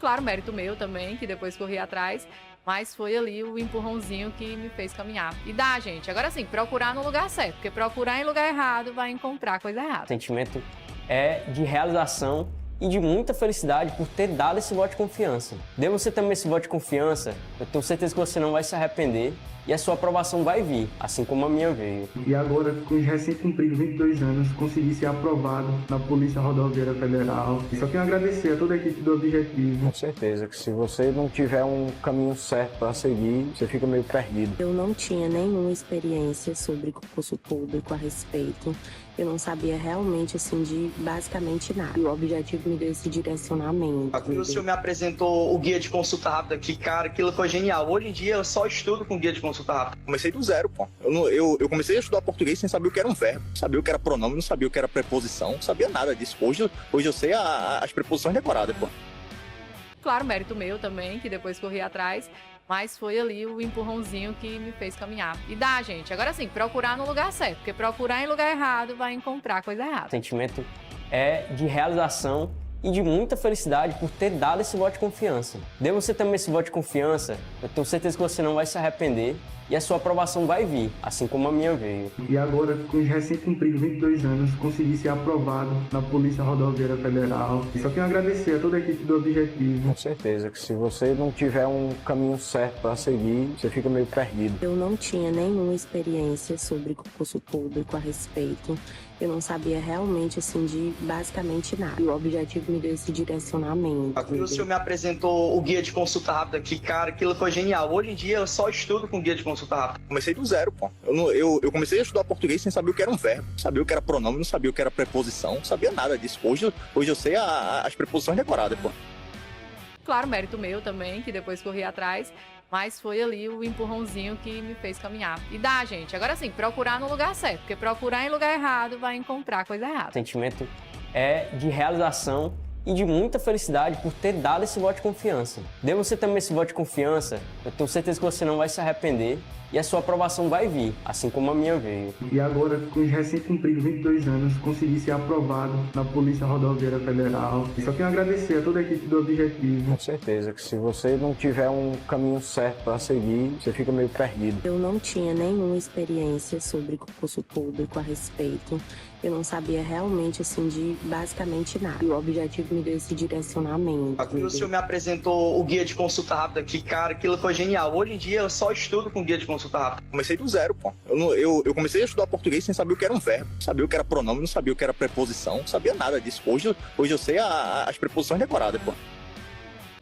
Claro, mérito meu também, que depois corri atrás, mas foi ali o empurrãozinho que me fez caminhar. E dá, gente. Agora sim, procurar no lugar certo, porque procurar em lugar errado vai encontrar coisa O errada. sentimento é de realização e de muita felicidade por ter dado esse voto de confiança. Dê você também esse voto de confiança, eu tenho certeza que você não vai se arrepender e a sua aprovação vai vir, assim como a minha veio. E agora, com os recém-cumpridos 22 anos, consegui ser aprovado na Polícia Rodoviária Federal. E só tenho a agradecer a toda a equipe do Objetivo. Com certeza que se você não tiver um caminho certo para seguir, você fica meio perdido. Eu não tinha nenhuma experiência sobre concurso público a respeito. Eu não sabia realmente, assim, de basicamente nada. E o Objetivo me deu esse direcionamento. O senhor me apresentou o guia de consulta rápida, que, cara, aquilo foi genial. Hoje em dia eu só estudo com guia de consulta rápida. Comecei do zero, pô. Eu comecei a estudar português sem saber o que era um verbo, sabia o que era pronome, não sabia o que era preposição, não sabia nada disso. Hoje eu sei as preposições decoradas, pô. Claro, mérito meu também, que depois corri atrás, mas foi ali o empurrãozinho que me fez caminhar. E dá, gente. Agora sim, procurar no lugar certo, porque procurar em lugar errado vai encontrar coisa errada. O sentimento é de realização e de muita felicidade por ter dado esse voto de confiança. Dê você também esse voto de confiança, eu tenho certeza que você não vai se arrepender e a sua aprovação vai vir, assim como a minha veio. E agora, com os recém-cumpridos 22 anos, consegui ser aprovado na Polícia Rodoviária Federal. E só tenho a agradecer a toda a equipe do Objetivo. Com certeza que se você não tiver um caminho certo para seguir, você fica meio perdido. Eu não tinha nenhuma experiência sobre concurso público a respeito. Eu não sabia realmente, assim, de basicamente nada. E o Objetivo me deu esse direcionamento. O senhor me apresentou o guia de consulta rápida, que, cara, aquilo foi genial. Hoje em dia eu só estudo com guia de consulta rápida. Comecei do zero, pô. Eu comecei a estudar português sem saber o que era um verbo, sabia o que era pronome, não sabia o que era preposição, não sabia nada disso. Hoje eu sei as preposições decoradas, pô. Claro, mérito meu também, que depois corri atrás, mas foi ali o empurrãozinho que me fez caminhar. E dá, gente. Agora sim, procurar no lugar certo, porque procurar em lugar errado vai encontrar coisa errada. O sentimento é de realização e de muita felicidade por ter dado esse voto de confiança. Dê você também esse voto de confiança, eu tenho certeza que você não vai se arrepender e a sua aprovação vai vir, assim como a minha veio. E agora, com os recém-cumpridos 22 anos, consegui ser aprovado na Polícia Rodoviária Federal. E só tenho a agradecer a toda a equipe do Objetivo. Com certeza que se você não tiver um caminho certo para seguir, você fica meio perdido. Eu não tinha nenhuma experiência sobre concurso público a respeito. Eu não sabia realmente, assim, de basicamente nada. E o Objetivo me deu esse direcionamento. O senhor me apresentou o guia de consulta rápida, que, cara, aquilo foi genial. Hoje em dia eu só estudo com guia de consulta rápida. Comecei do zero, pô. Eu comecei a estudar português sem saber o que era um verbo, sabia o que era pronome, não sabia o que era preposição, não sabia nada disso. Hoje eu sei as preposições decoradas, pô.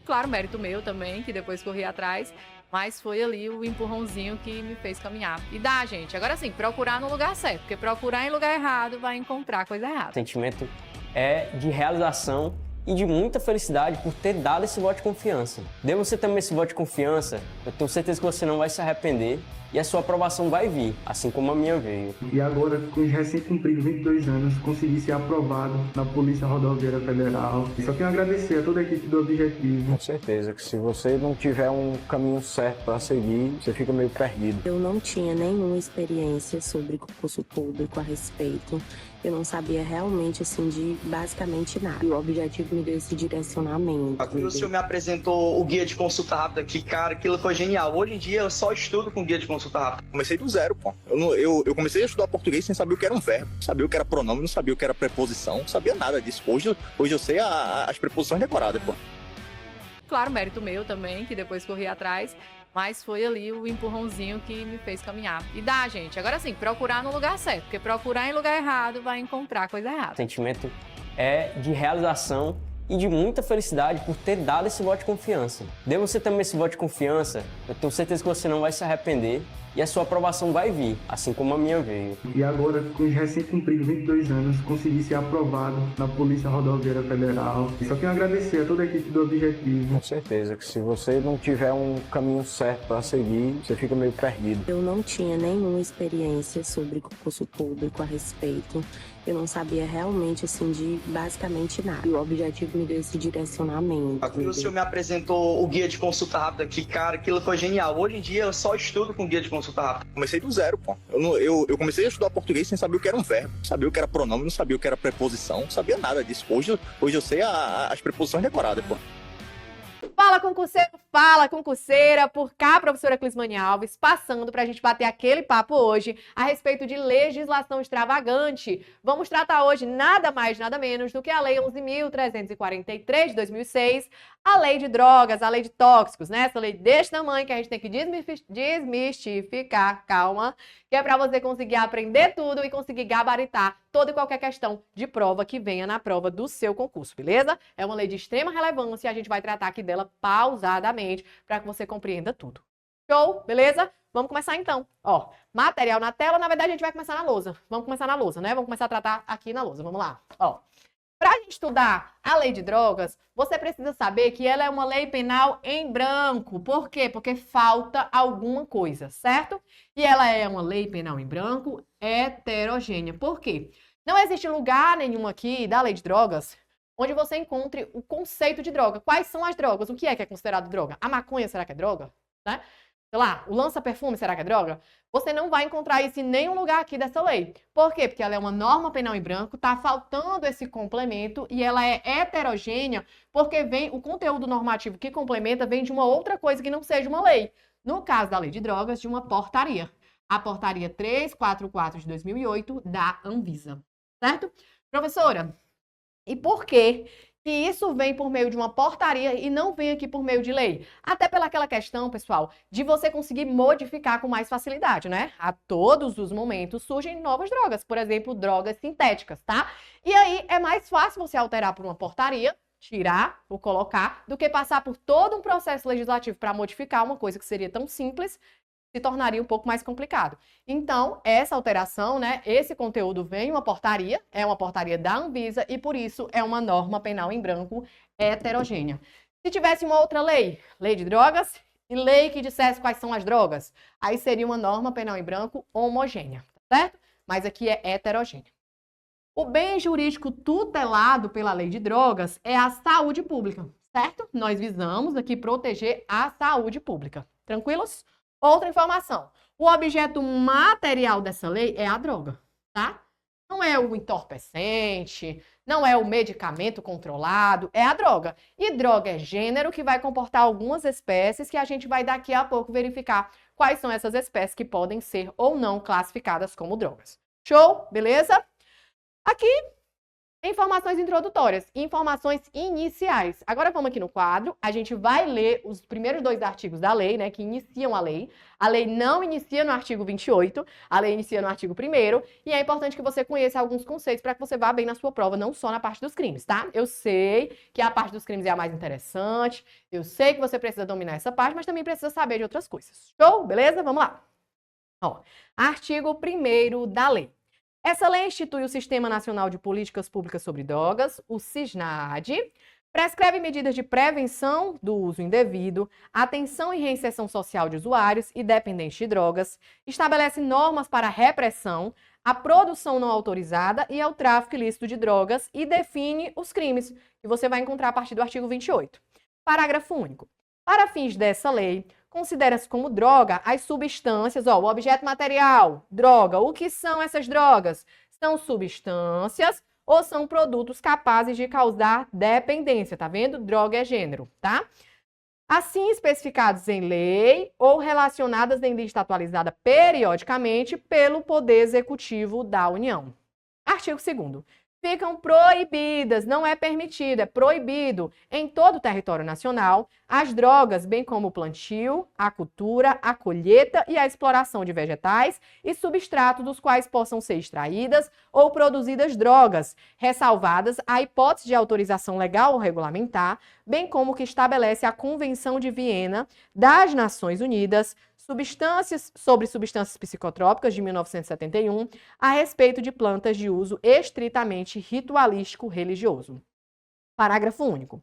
Claro, mérito meu também, que depois corri atrás, mas foi ali o empurrãozinho que me fez caminhar. E dá, gente. Agora sim, procurar no lugar certo, porque procurar em lugar errado vai encontrar coisa errada. O sentimento é de realização e de muita felicidade por ter dado esse voto de confiança. Dê você também esse voto de confiança, eu tenho certeza que você não vai se arrepender e a sua aprovação vai vir, assim como a minha veio. E agora, com os recém-cumpridos 22 anos, consegui ser aprovado na Polícia Rodoviária Federal. E só tenho a agradecer a toda a equipe do Objetivo. Com certeza que se você não tiver um caminho certo para seguir, você fica meio perdido. Eu não tinha nenhuma experiência sobre concurso público a respeito. Eu não sabia realmente, assim, de basicamente nada. E o Objetivo me deu esse direcionamento. O senhor me apresentou o guia de consulta rápida, que, cara, aquilo foi genial. Hoje em dia eu só estudo com guia de consulta rápida. Comecei do zero, pô. Eu comecei a estudar português sem saber o que era um verbo, sabia o que era pronome, não sabia o que era preposição, não sabia nada disso. Hoje eu sei as preposições decoradas, pô. Claro, mérito meu também, que depois corri atrás, mas foi ali o empurrãozinho que me fez caminhar. E dá, gente. Agora sim, procurar no lugar certo, porque procurar em lugar errado vai encontrar coisa errada. O sentimento é de realização e de muita felicidade por ter dado esse voto de confiança. Dê você também esse voto de confiança, eu tenho certeza que você não vai se arrepender e a sua aprovação vai vir, assim como a minha veio. E agora, com os recém-cumpridos 22 anos, consegui ser aprovado na Polícia Rodoviária Federal. E só tenho a agradecer a toda a equipe do Objetivo. Com certeza que se você não tiver um caminho certo para seguir, você fica meio perdido. Eu não tinha nenhuma experiência sobre concurso público a respeito. Eu não sabia realmente, assim, de basicamente nada. E o Objetivo me deu esse direcionamento. O senhor me apresentou o guia de consulta rápida, que, cara, aquilo foi genial. Hoje em dia eu só estudo com guia de consulta rápida. Comecei do zero, pô. Eu comecei a estudar português sem saber o que era um verbo, sabia o que era pronome, não sabia o que era preposição, não sabia nada disso. Hoje eu sei as preposições decoradas, pô. fala concurseira, por cá, professora Clismane Alves, passando para a gente bater aquele papo hoje a respeito de legislação extravagante. Vamos tratar hoje nada mais, nada menos do que a Lei 11.343 de 2006, a Lei de Drogas, a Lei de Tóxicos, né? Essa lei deste tamanho que a gente tem que desmistificar, calma, que é para você conseguir aprender tudo e conseguir gabaritar toda e qualquer questão de prova que venha na prova do seu concurso, beleza? É uma lei de extrema relevância e a gente vai tratar aqui dela pausadamente para que você compreenda tudo. Show? Beleza? Vamos começar então. Ó, material na tela, na verdade a gente vai começar na lousa. Vamos começar na lousa, né? Vamos começar a tratar aqui na lousa. Vamos lá. Ó, para a gente estudar a lei de drogas, você precisa saber que ela é uma lei penal em branco. Por quê? Porque falta alguma coisa, certo? E ela é uma lei penal em branco heterogênea. Por quê? Não existe lugar nenhum aqui da lei de drogas onde você encontre o conceito de droga. Quais são as drogas? O que é considerado droga? A maconha, será que é droga? Né? Sei lá, o lança-perfume, será que é droga? Você não vai encontrar isso em nenhum lugar aqui dessa lei. Por quê? Porque ela é uma norma penal em branco, tá faltando esse complemento e ela é heterogênea porque vem o conteúdo normativo que complementa vem de uma outra coisa que não seja uma lei. No caso da lei de drogas, de uma portaria. A portaria 344 de 2008 da Anvisa. Certo? Professora, e por que isso vem por meio de uma portaria e não vem aqui por meio de lei? Até pelaquela questão, pessoal, de você conseguir modificar com mais facilidade, né? A todos os momentos surgem novas drogas, por exemplo, drogas sintéticas, tá? E aí é mais fácil você alterar por uma portaria, tirar ou colocar, do que passar por todo um processo legislativo para modificar uma coisa que seria tão simples, se tornaria um pouco mais complicado. Então, essa alteração, né, esse conteúdo vem em uma portaria, é uma portaria da Anvisa e, por isso, é uma norma penal em branco heterogênea. Se tivesse uma outra lei, lei de drogas e lei que dissesse quais são as drogas, aí seria uma norma penal em branco homogênea, certo? Mas aqui é heterogênea. O bem jurídico tutelado pela lei de drogas é a saúde pública, certo? Nós visamos aqui proteger a saúde pública. Tranquilos? Outra informação, o objeto material dessa lei é a droga, tá? Não é o entorpecente, não é o medicamento controlado, é a droga. E droga é gênero que vai comportar algumas espécies que a gente vai daqui a pouco verificar quais são essas espécies que podem ser ou não classificadas como drogas. Show? Beleza? Aqui, informações introdutórias e informações iniciais. Agora vamos aqui no quadro, a gente vai ler os primeiros dois artigos da lei, né, que iniciam a lei. A lei não inicia no artigo 28, a lei inicia no artigo 1º, e é importante que você conheça alguns conceitos para que você vá bem na sua prova, não só na parte dos crimes, tá? Eu sei que a parte dos crimes é a mais interessante, eu sei que você precisa dominar essa parte, mas também precisa saber de outras coisas. Show? Beleza? Vamos lá. Ó, artigo 1º da lei. Essa lei institui o Sistema Nacional de Políticas Públicas sobre Drogas, o SISNAD, prescreve medidas de prevenção do uso indevido, atenção e reinserção social de usuários e dependentes de drogas, estabelece normas para a repressão, a produção não autorizada e ao tráfico ilícito de drogas e define os crimes, que você vai encontrar a partir do artigo 28. Parágrafo único. Para fins dessa lei, considera-se como droga as substâncias, ó, o objeto material, droga. O que são essas drogas? São substâncias ou são produtos capazes de causar dependência, tá vendo? Droga é gênero, tá? Assim especificados em lei ou relacionadas em lista atualizada periodicamente pelo Poder Executivo da União. Artigo 2º. Ficam proibidas, não é permitido, é proibido em todo o território nacional as drogas, bem como o plantio, a cultura, a colheita e a exploração de vegetais e substratos dos quais possam ser extraídas ou produzidas drogas, ressalvadas a hipótese de autorização legal ou regulamentar, bem como o que estabelece a Convenção de Viena das Nações Unidas sobre substâncias psicotrópicas de 1971 a respeito de plantas de uso estritamente ritualístico religioso. Parágrafo único.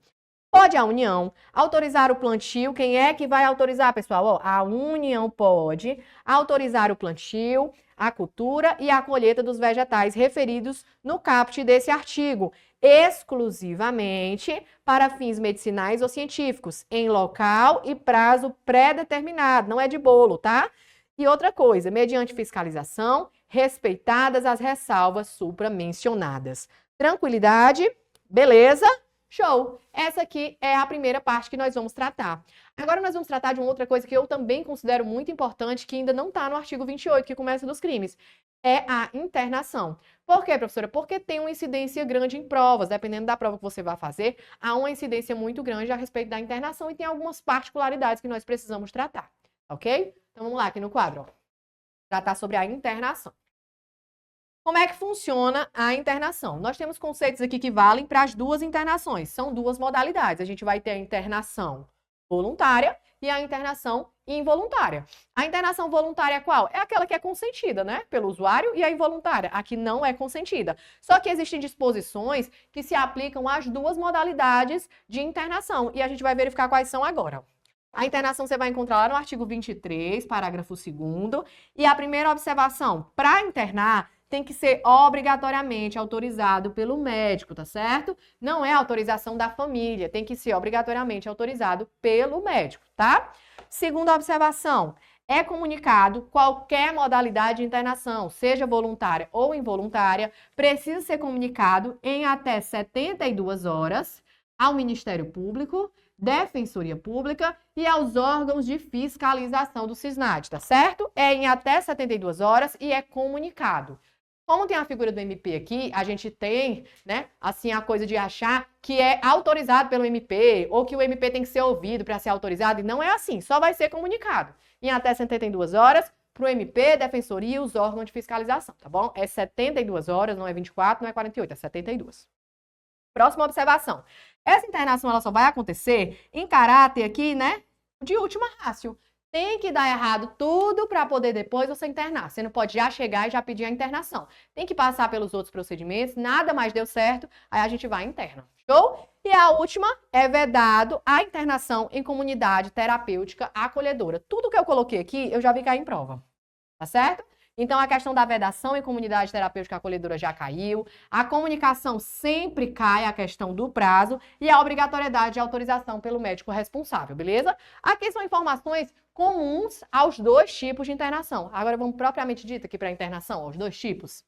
Pode a União autorizar o plantio? Quem é que vai autorizar, pessoal? Ó, a União pode autorizar o plantio, a cultura e a colheita dos vegetais referidos no caput desse artigo, exclusivamente para fins medicinais ou científicos, em local e prazo pré-determinado, não é de bolo, tá? E outra coisa, mediante fiscalização, respeitadas as ressalvas supramencionadas. Tranquilidade? Beleza? Show! Essa aqui é a primeira parte que nós vamos tratar. Agora nós vamos tratar de uma outra coisa que eu também considero muito importante, que ainda não está no artigo 28, que começa dos crimes. É a internação. Por quê, professora? Porque tem uma incidência grande em provas. Dependendo da prova que você vai fazer, há uma incidência muito grande a respeito da internação e tem algumas particularidades que nós precisamos tratar. Ok? Então vamos lá aqui no quadro. Ó. Tratar sobre a internação. Como é que funciona a internação? Nós temos conceitos aqui que valem para as duas internações. São duas modalidades. A gente vai ter a internação voluntária e a internação involuntária. A internação voluntária é qual? É aquela que é consentida, né, pelo usuário, e a involuntária, a que não é consentida. Só que existem disposições que se aplicam às duas modalidades de internação, e a gente vai verificar quais são agora. A internação você vai encontrar lá no artigo 23, parágrafo 2º, e a primeira observação, para internar, tem que ser obrigatoriamente autorizado pelo médico, tá certo? Não é autorização da família, tem que ser obrigatoriamente autorizado pelo médico, tá? Segunda observação, é comunicado qualquer modalidade de internação, seja voluntária ou involuntária, precisa ser comunicado em até 72 horas ao Ministério Público, Defensoria Pública e aos órgãos de fiscalização do CISNAD, tá certo? É em até 72 horas e é comunicado. Como tem a figura do MP aqui, a gente tem, né, assim, a coisa de achar que é autorizado pelo MP ou que o MP tem que ser ouvido para ser autorizado, e não é assim, só vai ser comunicado em até 72 horas para o MP, Defensoria e os órgãos de fiscalização, tá bom? É 72 horas, não é 24, não é 48, é 72. Próxima observação. Essa internação ela só vai acontecer em caráter aqui, né, de última rácio. Tem que dar errado tudo para poder depois você internar. Você não pode já chegar e já pedir a internação. Tem que passar pelos outros procedimentos, nada mais deu certo, aí a gente vai e interna. Show? E a última é vedado a internação em comunidade terapêutica acolhedora. Tudo que eu coloquei aqui, eu já vi cair em prova. Tá certo? Então, a questão da vedação em comunidade terapêutica acolhedora já caiu. A comunicação sempre cai, a questão do prazo. E a obrigatoriedade de autorização pelo médico responsável, beleza? Aqui são informações comuns aos dois tipos de internação. Agora, vamos propriamente dito aqui para a internação, aos dois tipos.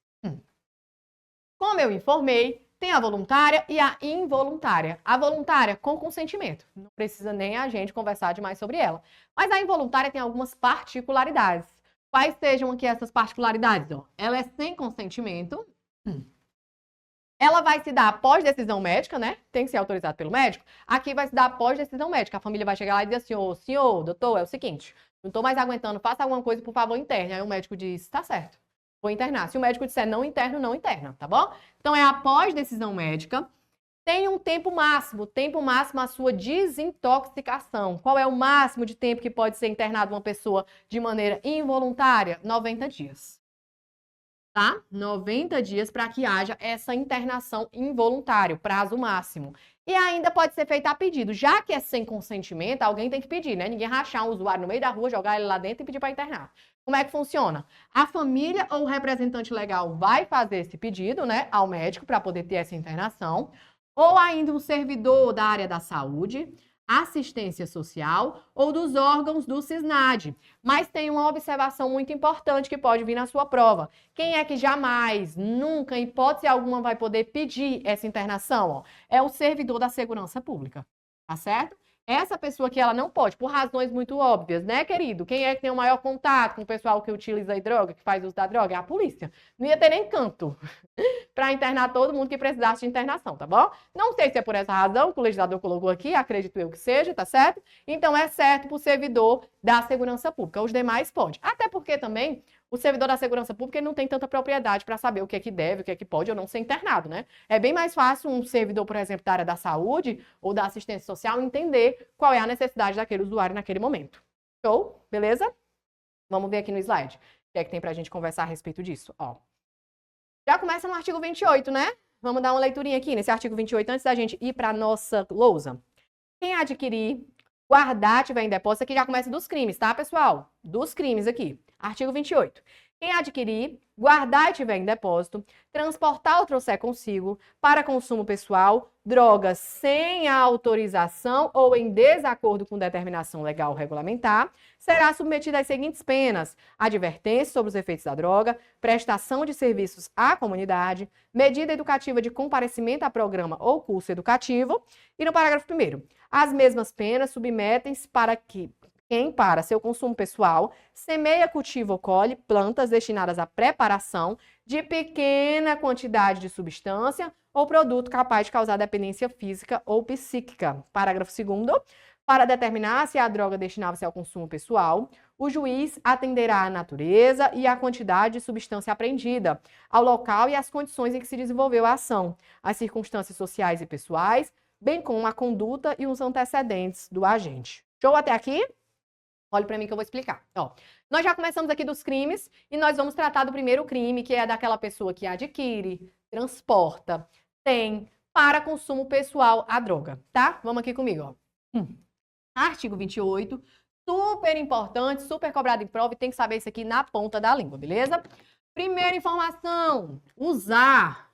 Como eu informei, tem a voluntária e a involuntária. A voluntária com consentimento. Não precisa nem a gente conversar demais sobre ela. Mas a involuntária tem algumas particularidades. Quais sejam aqui essas particularidades? Ó? Ela é sem consentimento. Ela vai se dar após decisão médica, né? Tem que ser autorizado pelo médico. Aqui vai se dar após decisão médica. A família vai chegar lá e dizer assim, ô, senhor, doutor, é o seguinte, não tô mais aguentando, faça alguma coisa, por favor, interne. Aí o médico diz, tá certo, vou internar. Se o médico disser não interno, não interna, tá bom? Então é após decisão médica. Tem um tempo máximo a sua desintoxicação. Qual é o máximo de tempo que pode ser internado uma pessoa de maneira involuntária? 90 dias. Tá? 90 dias para que haja essa internação involuntária, prazo máximo. E ainda pode ser feita a pedido. Já que é sem consentimento, alguém tem que pedir, né? Ninguém rachar um usuário no meio da rua, jogar ele lá dentro e pedir para internar. Como é que funciona? A família ou o representante legal vai fazer esse pedido, né, ao médico para poder ter essa internação. Ou ainda um servidor da área da saúde, assistência social ou dos órgãos do CISNAD. Mas tem uma observação muito importante que pode vir na sua prova. Quem é que jamais, nunca, em hipótese alguma, vai poder pedir essa internação? Ó? É o servidor da segurança pública, tá certo? Essa pessoa que ela não pode, por razões muito óbvias, né, querido? Quem é que tem o maior contato com o pessoal que utiliza a droga, que faz uso da droga? É a polícia. Não ia ter nem canto para internar todo mundo que precisasse de internação, tá bom? Não sei se é por essa razão que o legislador colocou aqui, acredito eu que seja, tá certo? Então é certo para o servidor da segurança pública. Os demais pode. Até porque também o servidor da segurança pública ele não tem tanta propriedade para saber o que é que deve, o que é que pode ou não ser internado, né? É bem mais fácil um servidor, por exemplo, da área da saúde ou da assistência social entender qual é a necessidade daquele usuário naquele momento. Show? Beleza? Vamos ver aqui no slide. O que é que tem para a gente conversar a respeito disso? Ó. Já começa no artigo 28, né? Vamos dar uma leiturinha aqui nesse artigo 28 antes da gente ir para a nossa lousa. Quem adquirir, guardar, tiver em depósito, aqui já começa dos crimes, tá, pessoal? Dos crimes aqui. Artigo 28. Quem adquirir, guardar e tiver em depósito, transportar ou trouxer consigo para consumo pessoal, drogas sem autorização ou em desacordo com determinação legal ou regulamentar, será submetido às seguintes penas: advertência sobre os efeitos da droga, prestação de serviços à comunidade, medida educativa de comparecimento a programa ou curso educativo. E no parágrafo 1º, as mesmas penas submetem-se para quem, para seu consumo pessoal, semeia, cultiva ou colhe plantas destinadas à preparação de pequena quantidade de substância ou produto capaz de causar dependência física ou psíquica. Parágrafo 2º. Para determinar se a droga destinava-se ao consumo pessoal, o juiz atenderá à natureza e à quantidade de substância apreendida, ao local e às condições em que se desenvolveu a ação, às circunstâncias sociais e pessoais, bem como a conduta e os antecedentes do agente. Show até aqui? Olhe para mim que eu vou explicar. Ó, nós já começamos aqui dos crimes e nós vamos tratar do primeiro crime, que é daquela pessoa que adquire, transporta, tem para consumo pessoal a droga, tá? Vamos aqui comigo, ó. Artigo 28, super importante, super cobrado em prova e tem que saber isso aqui na ponta da língua, beleza? Primeira informação, usar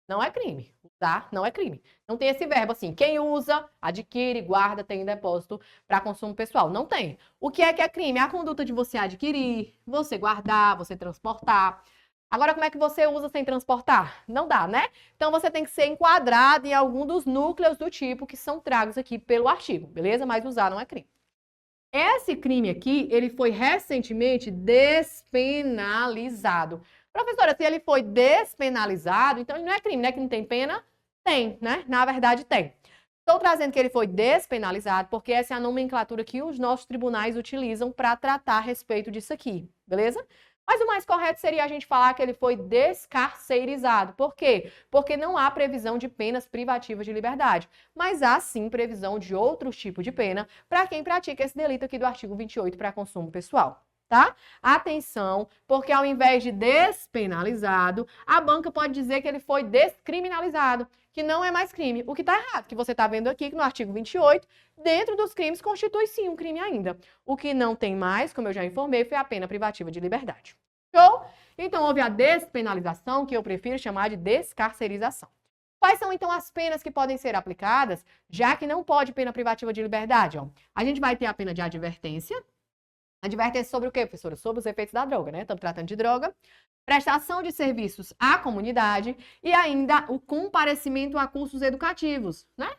não é crime. Usar não é crime. Não tem esse verbo assim, quem usa, adquire, guarda, tem em depósito para consumo pessoal. Não tem. O que é crime? A conduta de você adquirir, você guardar, você transportar. Agora, como é que você usa sem transportar? Não dá, né? Então, você tem que ser enquadrado em algum dos núcleos do tipo que são tragos aqui pelo artigo, beleza? Mas usar não é crime. Esse crime aqui, ele foi recentemente despenalizado. Professora, se ele foi despenalizado, então ele não é crime, né? Que não tem pena? Tem, né? Na verdade, tem. Estou trazendo que ele foi despenalizado porque essa é a nomenclatura que os nossos tribunais utilizam para tratar a respeito disso aqui, beleza? Mas o mais correto seria a gente falar que ele foi descarcerizado. Por quê? Porque não há previsão de penas privativas de liberdade, mas há sim previsão de outros tipos de pena para quem pratica esse delito aqui do artigo 28 para consumo pessoal. Tá? Atenção, porque ao invés de despenalizado, a banca pode dizer que ele foi descriminalizado, que não é mais crime. O que está errado, que você está vendo aqui que no artigo 28, dentro dos crimes, constitui sim um crime ainda. O que não tem mais, como eu já informei, foi a pena privativa de liberdade. Show? Então, houve a despenalização, que eu prefiro chamar de descarcerização. Quais são, então, as penas que podem ser aplicadas, já que não pode pena privativa de liberdade? Ó, a gente vai ter a pena de advertência. Advertência sobre o quê, professora? Sobre os efeitos da droga, né? Estamos tratando de droga. Prestação de serviços à comunidade e ainda o comparecimento a cursos educativos, né?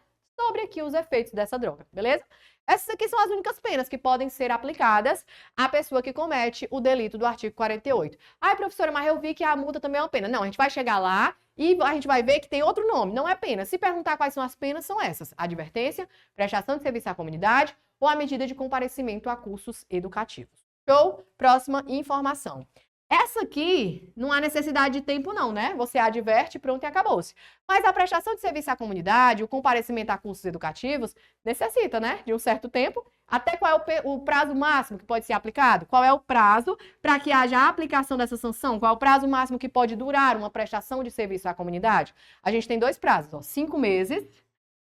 Sobre aqui os efeitos dessa droga, beleza? Essas aqui são as únicas penas que podem ser aplicadas à pessoa que comete o delito do artigo 48. Ai, professora, mas eu vi que a multa também é uma pena. Não, a gente vai chegar lá e a gente vai ver que tem outro nome, não é pena. Se perguntar quais são as penas, são essas: advertência, prestação de serviço à comunidade ou a medida de comparecimento a cursos educativos. Show? Próxima informação. Essa aqui não há necessidade de tempo não, né? Você adverte, pronto e acabou-se. Mas a prestação de serviço à comunidade, o comparecimento a cursos educativos, necessita, né? De um certo tempo. Até qual é o prazo máximo que pode ser aplicado? Qual é o prazo para que haja a aplicação dessa sanção? Qual é o prazo máximo que pode durar uma prestação de serviço à comunidade? A gente tem dois prazos, ó, 5 meses.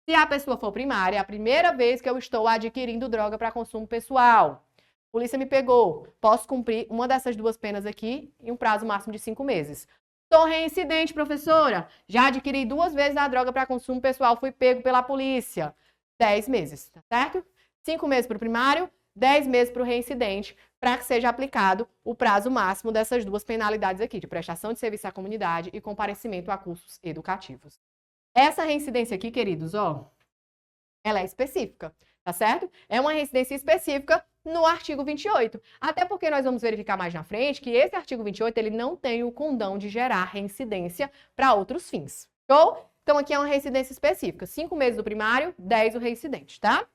Se a pessoa for primária, é a primeira vez que eu estou adquirindo droga para consumo pessoal. Polícia me pegou. Posso cumprir uma dessas duas penas aqui em um prazo máximo de 5 meses. Sou reincidente, professora. Já adquiri 2 vezes a droga para consumo pessoal. Fui pego pela polícia. 10 meses, tá certo? 5 meses para o primário, 10 meses para o reincidente, para que seja aplicado o prazo máximo dessas duas penalidades aqui, de prestação de serviço à comunidade e comparecimento a cursos educativos. Essa reincidência aqui, queridos, ó, ela é específica, tá certo? É uma reincidência específica no artigo 28. Até porque nós vamos verificar mais na frente que esse artigo 28, ele não tem o condão de gerar reincidência para outros fins. Show? Então, aqui é uma reincidência específica. 5 meses do primário, 10 o reincidente, tá?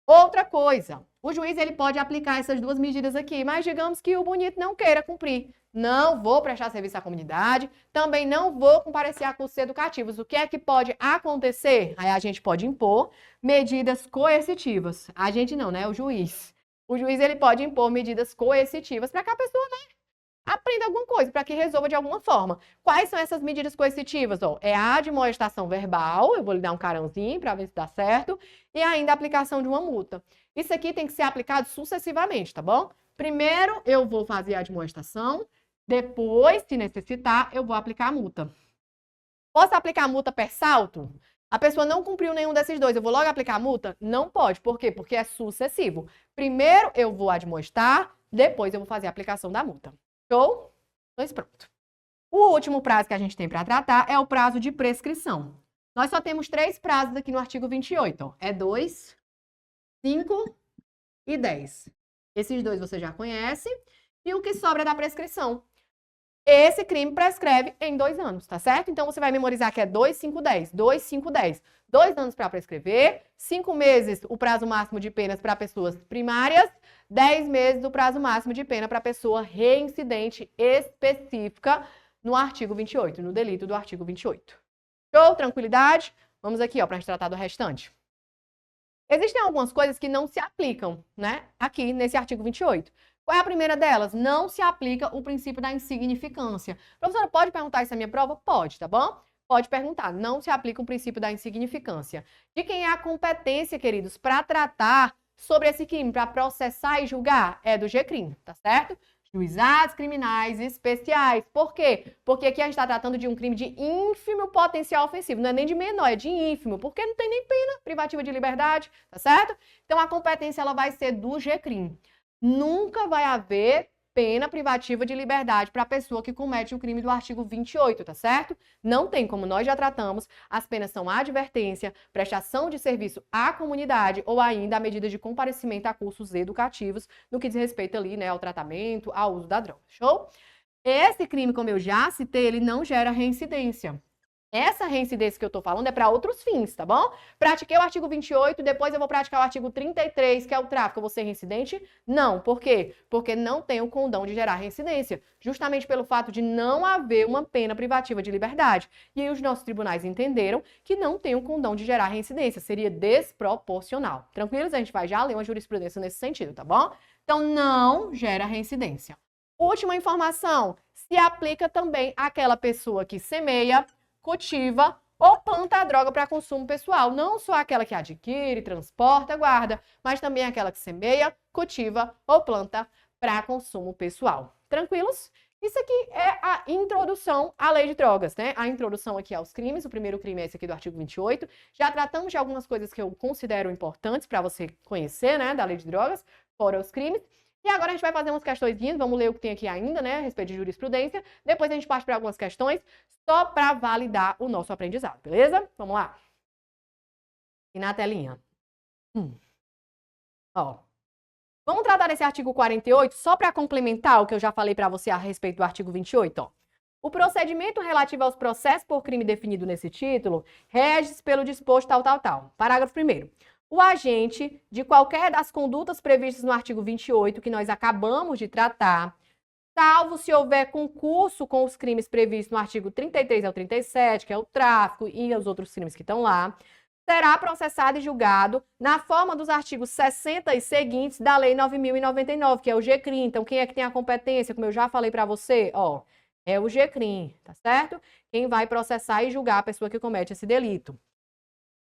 Outra coisa, o juiz ele pode aplicar essas duas medidas aqui, mas digamos que o bonito não queira cumprir. Não vou prestar serviço à comunidade, também não vou comparecer a cursos educativos. O que é que pode acontecer? Aí a gente pode impor medidas coercitivas. A gente não, né? O juiz. O juiz ele pode impor medidas coercitivas para que a pessoa, né, aprenda alguma coisa, para que resolva de alguma forma. Quais são essas medidas coercitivas? Ó, é a admoestação verbal, eu vou lhe dar um carãozinho para ver se dá certo, e ainda a aplicação de uma multa. Isso aqui tem que ser aplicado sucessivamente, tá bom? Primeiro eu vou fazer a admoestação, Depois, se necessitar, eu vou aplicar a multa. Posso aplicar a multa per salto? A pessoa não cumpriu nenhum desses dois, eu vou logo aplicar a multa? Não pode. Por quê? Porque é sucessivo. Primeiro eu vou admoestar, depois eu vou fazer a aplicação da multa. Show? Pois pronto. O último prazo que a gente tem para tratar é o prazo de prescrição. Nós só temos 3 prazos aqui no artigo 28. Ó. É 2, 5 e 10. Esses dois você já conhece. E o que sobra é da prescrição. Esse crime prescreve em 2 anos, tá certo? Então, você vai memorizar que é 2, 5, 10. 2, 5, 10. 2 anos para prescrever, 5 meses o prazo máximo de penas para pessoas primárias, 10 meses o prazo máximo de pena para pessoa reincidente específica no artigo 28, no delito do artigo 28. Show? Tranquilidade? Vamos aqui, ó, para a gente tratar do restante. Existem algumas coisas que não se aplicam, né, aqui nesse artigo 28. Qual é a primeira delas? Não se aplica o princípio da insignificância. Professora, pode perguntar isso na minha prova? Pode, tá bom? Pode perguntar. Não se aplica o princípio da insignificância. De quem é a competência, queridos, para tratar sobre esse crime, para processar e julgar? É do GCRIM, tá certo? Juizados criminais especiais. Por quê? Porque aqui a gente está tratando de um crime de ínfimo potencial ofensivo. Não é nem de menor, é de ínfimo, porque não tem nem pena privativa de liberdade, tá certo? Então, a competência ela vai ser do GCRIM. Nunca vai haver pena privativa de liberdade para a pessoa que comete o crime do artigo 28, tá certo? Não tem, como nós já tratamos, as penas são advertência, prestação de serviço à comunidade ou ainda a medida de comparecimento a cursos educativos no que diz respeito ali, né, ao tratamento, ao uso da droga, show? Esse crime, como eu já citei, ele não gera reincidência. Essa reincidência que eu tô falando é para outros fins, tá bom? Pratiquei o artigo 28, depois eu vou praticar o artigo 33, que é o tráfico, eu vou ser reincidente? Não. Por quê? Porque não tem o condão de gerar reincidência, justamente pelo fato de não haver uma pena privativa de liberdade. E aí os nossos tribunais entenderam que não tem o condão de gerar reincidência, seria desproporcional. Tranquilos? A gente vai já ler uma jurisprudência nesse sentido, tá bom? Então, não gera reincidência. Última informação, se aplica também àquela pessoa que semeia, cultiva ou planta a droga para consumo pessoal. Não só aquela que adquire, transporta, guarda, mas também aquela que semeia, cultiva ou planta para consumo pessoal. Tranquilos? Isso aqui é a introdução à lei de drogas, né? A introdução aqui aos crimes. O primeiro crime é esse aqui do artigo 28. Já tratamos de algumas coisas que eu considero importantes para você conhecer, né, da lei de drogas, fora os crimes. E agora a gente vai fazer umas questõezinhas, vamos ler o que tem aqui ainda, né, a respeito de jurisprudência. Depois a gente parte para algumas questões, só para validar o nosso aprendizado, beleza? Vamos lá. E na telinha. Ó. Vamos tratar desse artigo 48, só para complementar o que eu já falei para você a respeito do artigo 28, ó. O procedimento relativo aos processos por crime definido nesse título rege-se pelo disposto tal. Parágrafo 1º. O agente de qualquer das condutas previstas no artigo 28, que nós acabamos de tratar, salvo se houver concurso com os crimes previstos no artigo 33 ao 37, que é o tráfico e os outros crimes que estão lá, será processado e julgado na forma dos artigos 60 e seguintes da Lei 9.099, que é o GCRIM. Então, quem é que tem a competência, como eu já falei para você? Ó, é o GCRIM, tá certo? Quem vai processar e julgar a pessoa que comete esse delito.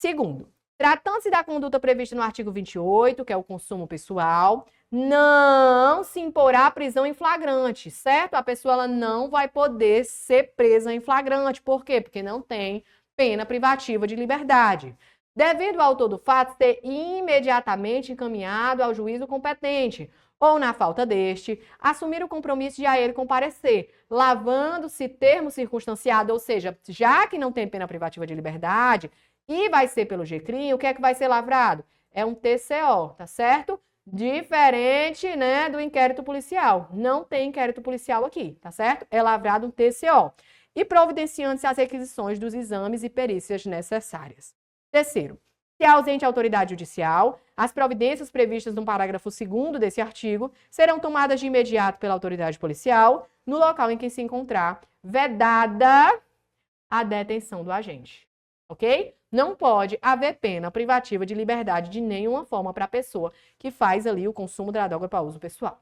Segundo, tratando-se da conduta prevista no artigo 28, que é o consumo pessoal, não se imporá prisão em flagrante, certo? A pessoa ela não vai poder ser presa em flagrante. Por quê? Porque não tem pena privativa de liberdade. Devendo o autor do fato ser imediatamente encaminhado ao juízo competente, ou, na falta deste, assumir o compromisso de a ele comparecer, lavando-se termo circunstanciado, ou seja, já que não tem pena privativa de liberdade, e vai ser pelo GCRIM, o que é que vai ser lavrado? É um TCO, tá certo? Diferente, né, do inquérito policial. Não tem inquérito policial aqui, tá certo? É lavrado um TCO. E providenciando-se as requisições dos exames e perícias necessárias. Terceiro, se é ausente a autoridade judicial, as providências previstas no parágrafo 2º desse artigo serão tomadas de imediato pela autoridade policial no local em que se encontrar, vedada a detenção do agente. Ok? Não pode haver pena privativa de liberdade de nenhuma forma para a pessoa que faz ali o consumo da droga para uso pessoal.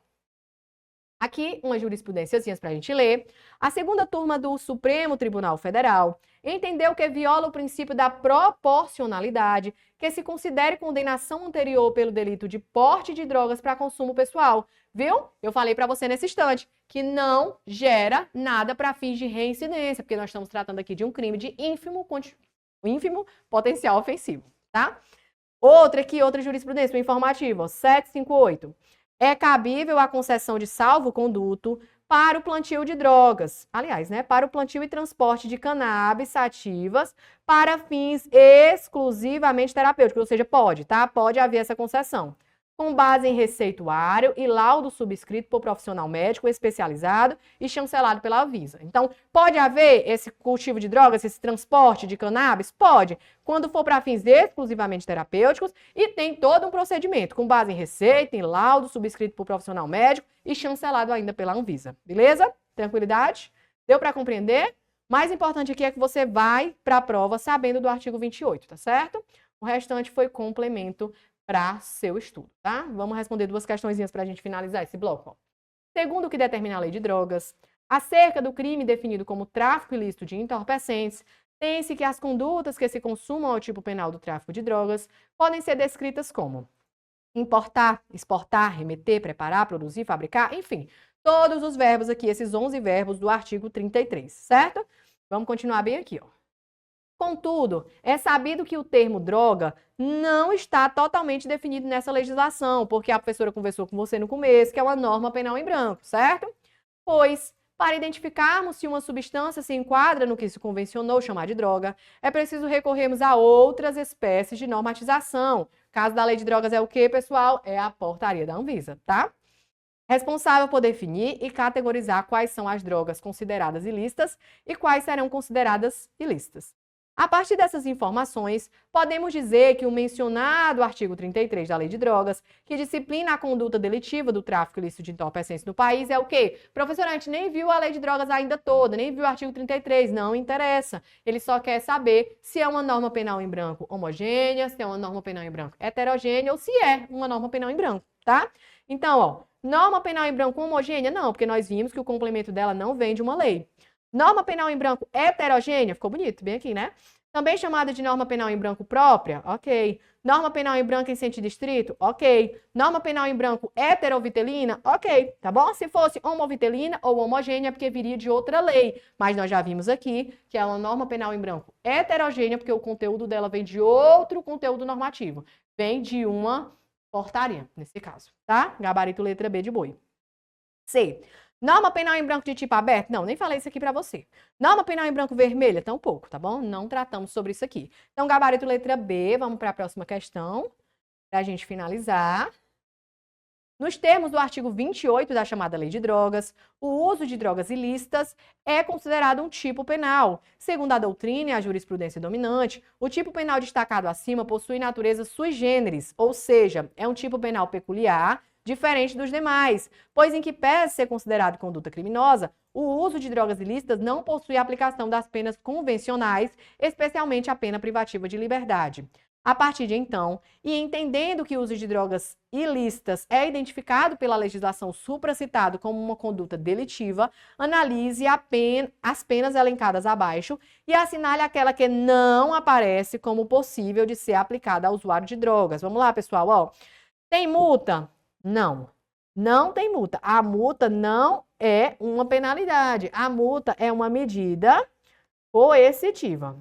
Aqui, umas jurisprudênciazinhas para a gente ler. A segunda turma do Supremo Tribunal Federal entendeu que viola o princípio da proporcionalidade, que se considere condenação anterior pelo delito de porte de drogas para consumo pessoal. Viu? Eu falei para você nesse instante que não gera nada para fins de reincidência, porque nós estamos tratando aqui de um crime de ínfimo potencial ofensivo, tá? Outra jurisprudência, o informativo, 758. É cabível a concessão de salvo-conduto para o plantio de drogas. Aliás, né, para o plantio e transporte de cannabis sativas para fins exclusivamente terapêuticos, ou seja, pode, tá? Pode haver essa concessão. Com base em receituário e laudo subscrito por profissional médico especializado e chancelado pela Anvisa. Então, pode haver esse cultivo de drogas, esse transporte de cannabis? Pode, quando for para fins exclusivamente terapêuticos e tem todo um procedimento, com base em receita, em laudo subscrito por profissional médico e chancelado ainda pela Anvisa. Beleza? Tranquilidade? Deu para compreender? Mais importante aqui é que você vai para a prova sabendo do artigo 28, tá certo? O restante foi complemento para seu estudo, tá? Vamos responder duas questõezinhas para a gente finalizar esse bloco. Ó. Segundo o que determina a lei de drogas, acerca do crime definido como tráfico ilícito de entorpecentes, tem-se que as condutas que se consumam ao tipo penal do tráfico de drogas podem ser descritas como importar, exportar, remeter, preparar, produzir, fabricar, enfim, todos os verbos aqui, esses 11 verbos do artigo 33, certo? Vamos continuar bem aqui, ó. Contudo, é sabido que o termo droga não está totalmente definido nessa legislação, porque a professora conversou com você no começo, que é uma norma penal em branco, certo? Pois, para identificarmos se uma substância se enquadra no que se convencionou chamar de droga, é preciso recorrermos a outras espécies de normatização. O caso da lei de drogas é o quê, pessoal? É a portaria da Anvisa, tá? Responsável por definir e categorizar quais são as drogas consideradas ilícitas e quais serão consideradas ilícitas. A partir dessas informações, podemos dizer que o mencionado artigo 33 da Lei de Drogas, que disciplina a conduta delitiva do tráfico ilícito de entorpecentes no país, é o quê? Professora, a gente nem viu a Lei de Drogas ainda toda, nem viu o artigo 33, não interessa. Ele só quer saber se é uma norma penal em branco homogênea, se é uma norma penal em branco heterogênea ou se é uma norma penal em branco, tá? Então, ó, norma penal em branco homogênea? Não, porque nós vimos que o complemento dela não vem de uma lei. Norma penal em branco heterogênea, ficou bonito, bem aqui, né? Também chamada de norma penal em branco própria, ok. Norma penal em branco em sentido estrito, ok. Norma penal em branco heterovitelina, ok, tá bom? Se fosse homovitelina ou homogênea, porque viria de outra lei. Mas nós já vimos aqui que é uma norma penal em branco heterogênea, porque o conteúdo dela vem de outro conteúdo normativo. Vem de uma portaria, nesse caso, tá? Gabarito letra B de boi. C. Norma penal em branco de tipo aberto? Não, nem falei isso aqui para você. Norma penal em branco vermelha? Tampouco, tá bom? Não tratamos sobre isso aqui. Então, gabarito letra B, vamos para a próxima questão, para a gente finalizar. Nos termos do artigo 28 da chamada Lei de Drogas, o uso de drogas ilícitas é considerado um tipo penal. Segundo a doutrina e a jurisprudência dominante, o tipo penal destacado acima possui natureza sui generis, ou seja, é um tipo penal peculiar, diferente dos demais, pois em que pese ser considerado conduta criminosa, o uso de drogas ilícitas não possui aplicação das penas convencionais, especialmente a pena privativa de liberdade. A partir de então, e entendendo que o uso de drogas ilícitas é identificado pela legislação supracitado como uma conduta delitiva, analise as penas elencadas abaixo e assinale aquela que não aparece como possível de ser aplicada ao usuário de drogas. Vamos lá, pessoal, ó. Tem multa? Não, não tem multa. A multa não é uma penalidade. A multa é uma medida coercitiva.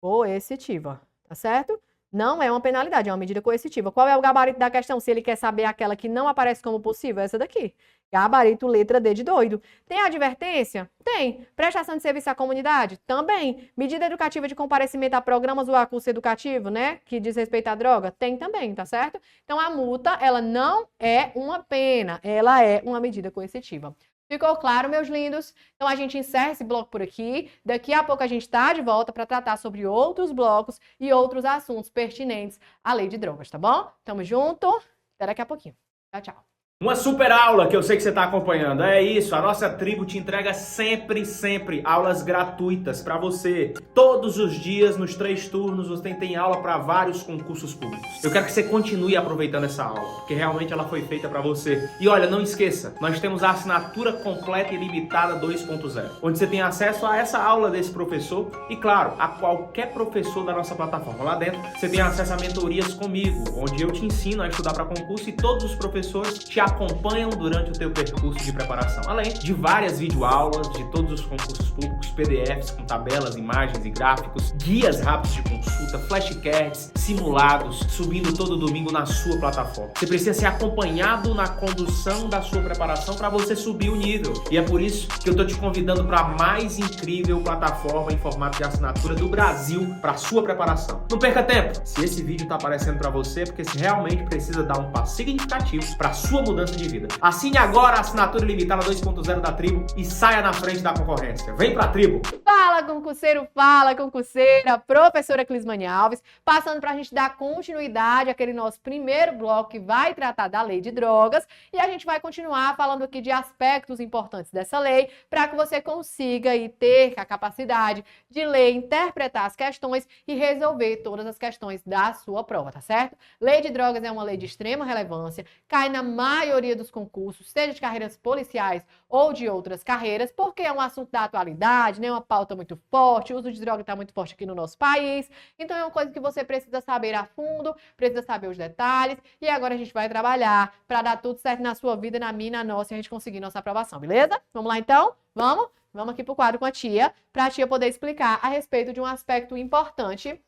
Coercitiva, tá certo? Não é uma penalidade, é uma medida coercitiva. Qual é o gabarito da questão? Se ele quer saber aquela que não aparece como possível, essa daqui. Gabarito letra D de doido. Tem advertência? Tem. Prestação de serviço à comunidade? Também. Medida educativa de comparecimento a programas ou a curso educativo, né? Que diz respeito à droga? Tem também, tá certo? Então, a multa, ela não é uma pena, ela é uma medida coercitiva. Ficou claro, meus lindos? Então, a gente encerra esse bloco por aqui. Daqui a pouco a gente está de volta para tratar sobre outros blocos e outros assuntos pertinentes à lei de drogas, tá bom? Tamo junto. Até daqui a pouquinho. Tchau, tchau. Uma super aula que eu sei que você está acompanhando. É isso, a nossa tribo te entrega sempre aulas gratuitas para você. Todos os dias, nos 3 turnos, você tem aula para vários concursos públicos. Eu quero que você continue aproveitando essa aula, porque realmente ela foi feita para você. E olha, não esqueça, nós temos a assinatura completa e limitada 2.0, onde você tem acesso a essa aula desse professor e, claro, a qualquer professor da nossa plataforma. Lá dentro, você tem acesso a mentorias comigo, onde eu te ensino a estudar para concurso e todos os professores te acompanham durante o teu percurso de preparação, além de várias videoaulas de todos os concursos públicos, PDFs com tabelas, imagens e gráficos, guias rápidos de consulta, flashcards, simulados, subindo todo domingo na sua plataforma. Você precisa ser acompanhado na condução da sua preparação para você subir o nível. E é por isso que eu estou te convidando para a mais incrível plataforma em formato de assinatura do Brasil para sua preparação. Não perca tempo! Se esse vídeo está aparecendo para você, é porque você realmente precisa dar um passo significativo para a sua mudança de vida. Assine agora a assinatura ilimitada 2.0 da Tribo e saia na frente da concorrência. Vem pra Tribo! Fala, concurseiro, fala, concurseira, professora Clismane Alves, passando para a gente dar continuidade àquele nosso primeiro bloco que vai tratar da lei de drogas e a gente vai continuar falando aqui de aspectos importantes dessa lei para que você consiga e ter a capacidade de ler, interpretar as questões e resolver todas as questões da sua prova, tá certo? Lei de drogas é uma lei de extrema relevância, cai na maioria dos concursos, seja de carreiras policiais ou de outras carreiras, porque é um assunto da atualidade, né? Uma pauta muito forte, o uso de droga está muito forte aqui no nosso país, então é uma coisa que você precisa saber a fundo, precisa saber os detalhes, e agora a gente vai trabalhar para dar tudo certo na sua vida, na minha e na nossa, e a gente conseguir nossa aprovação, beleza? Vamos lá então? Vamos? Vamos aqui pro quadro com a tia, para a tia poder explicar a respeito de um aspecto importante,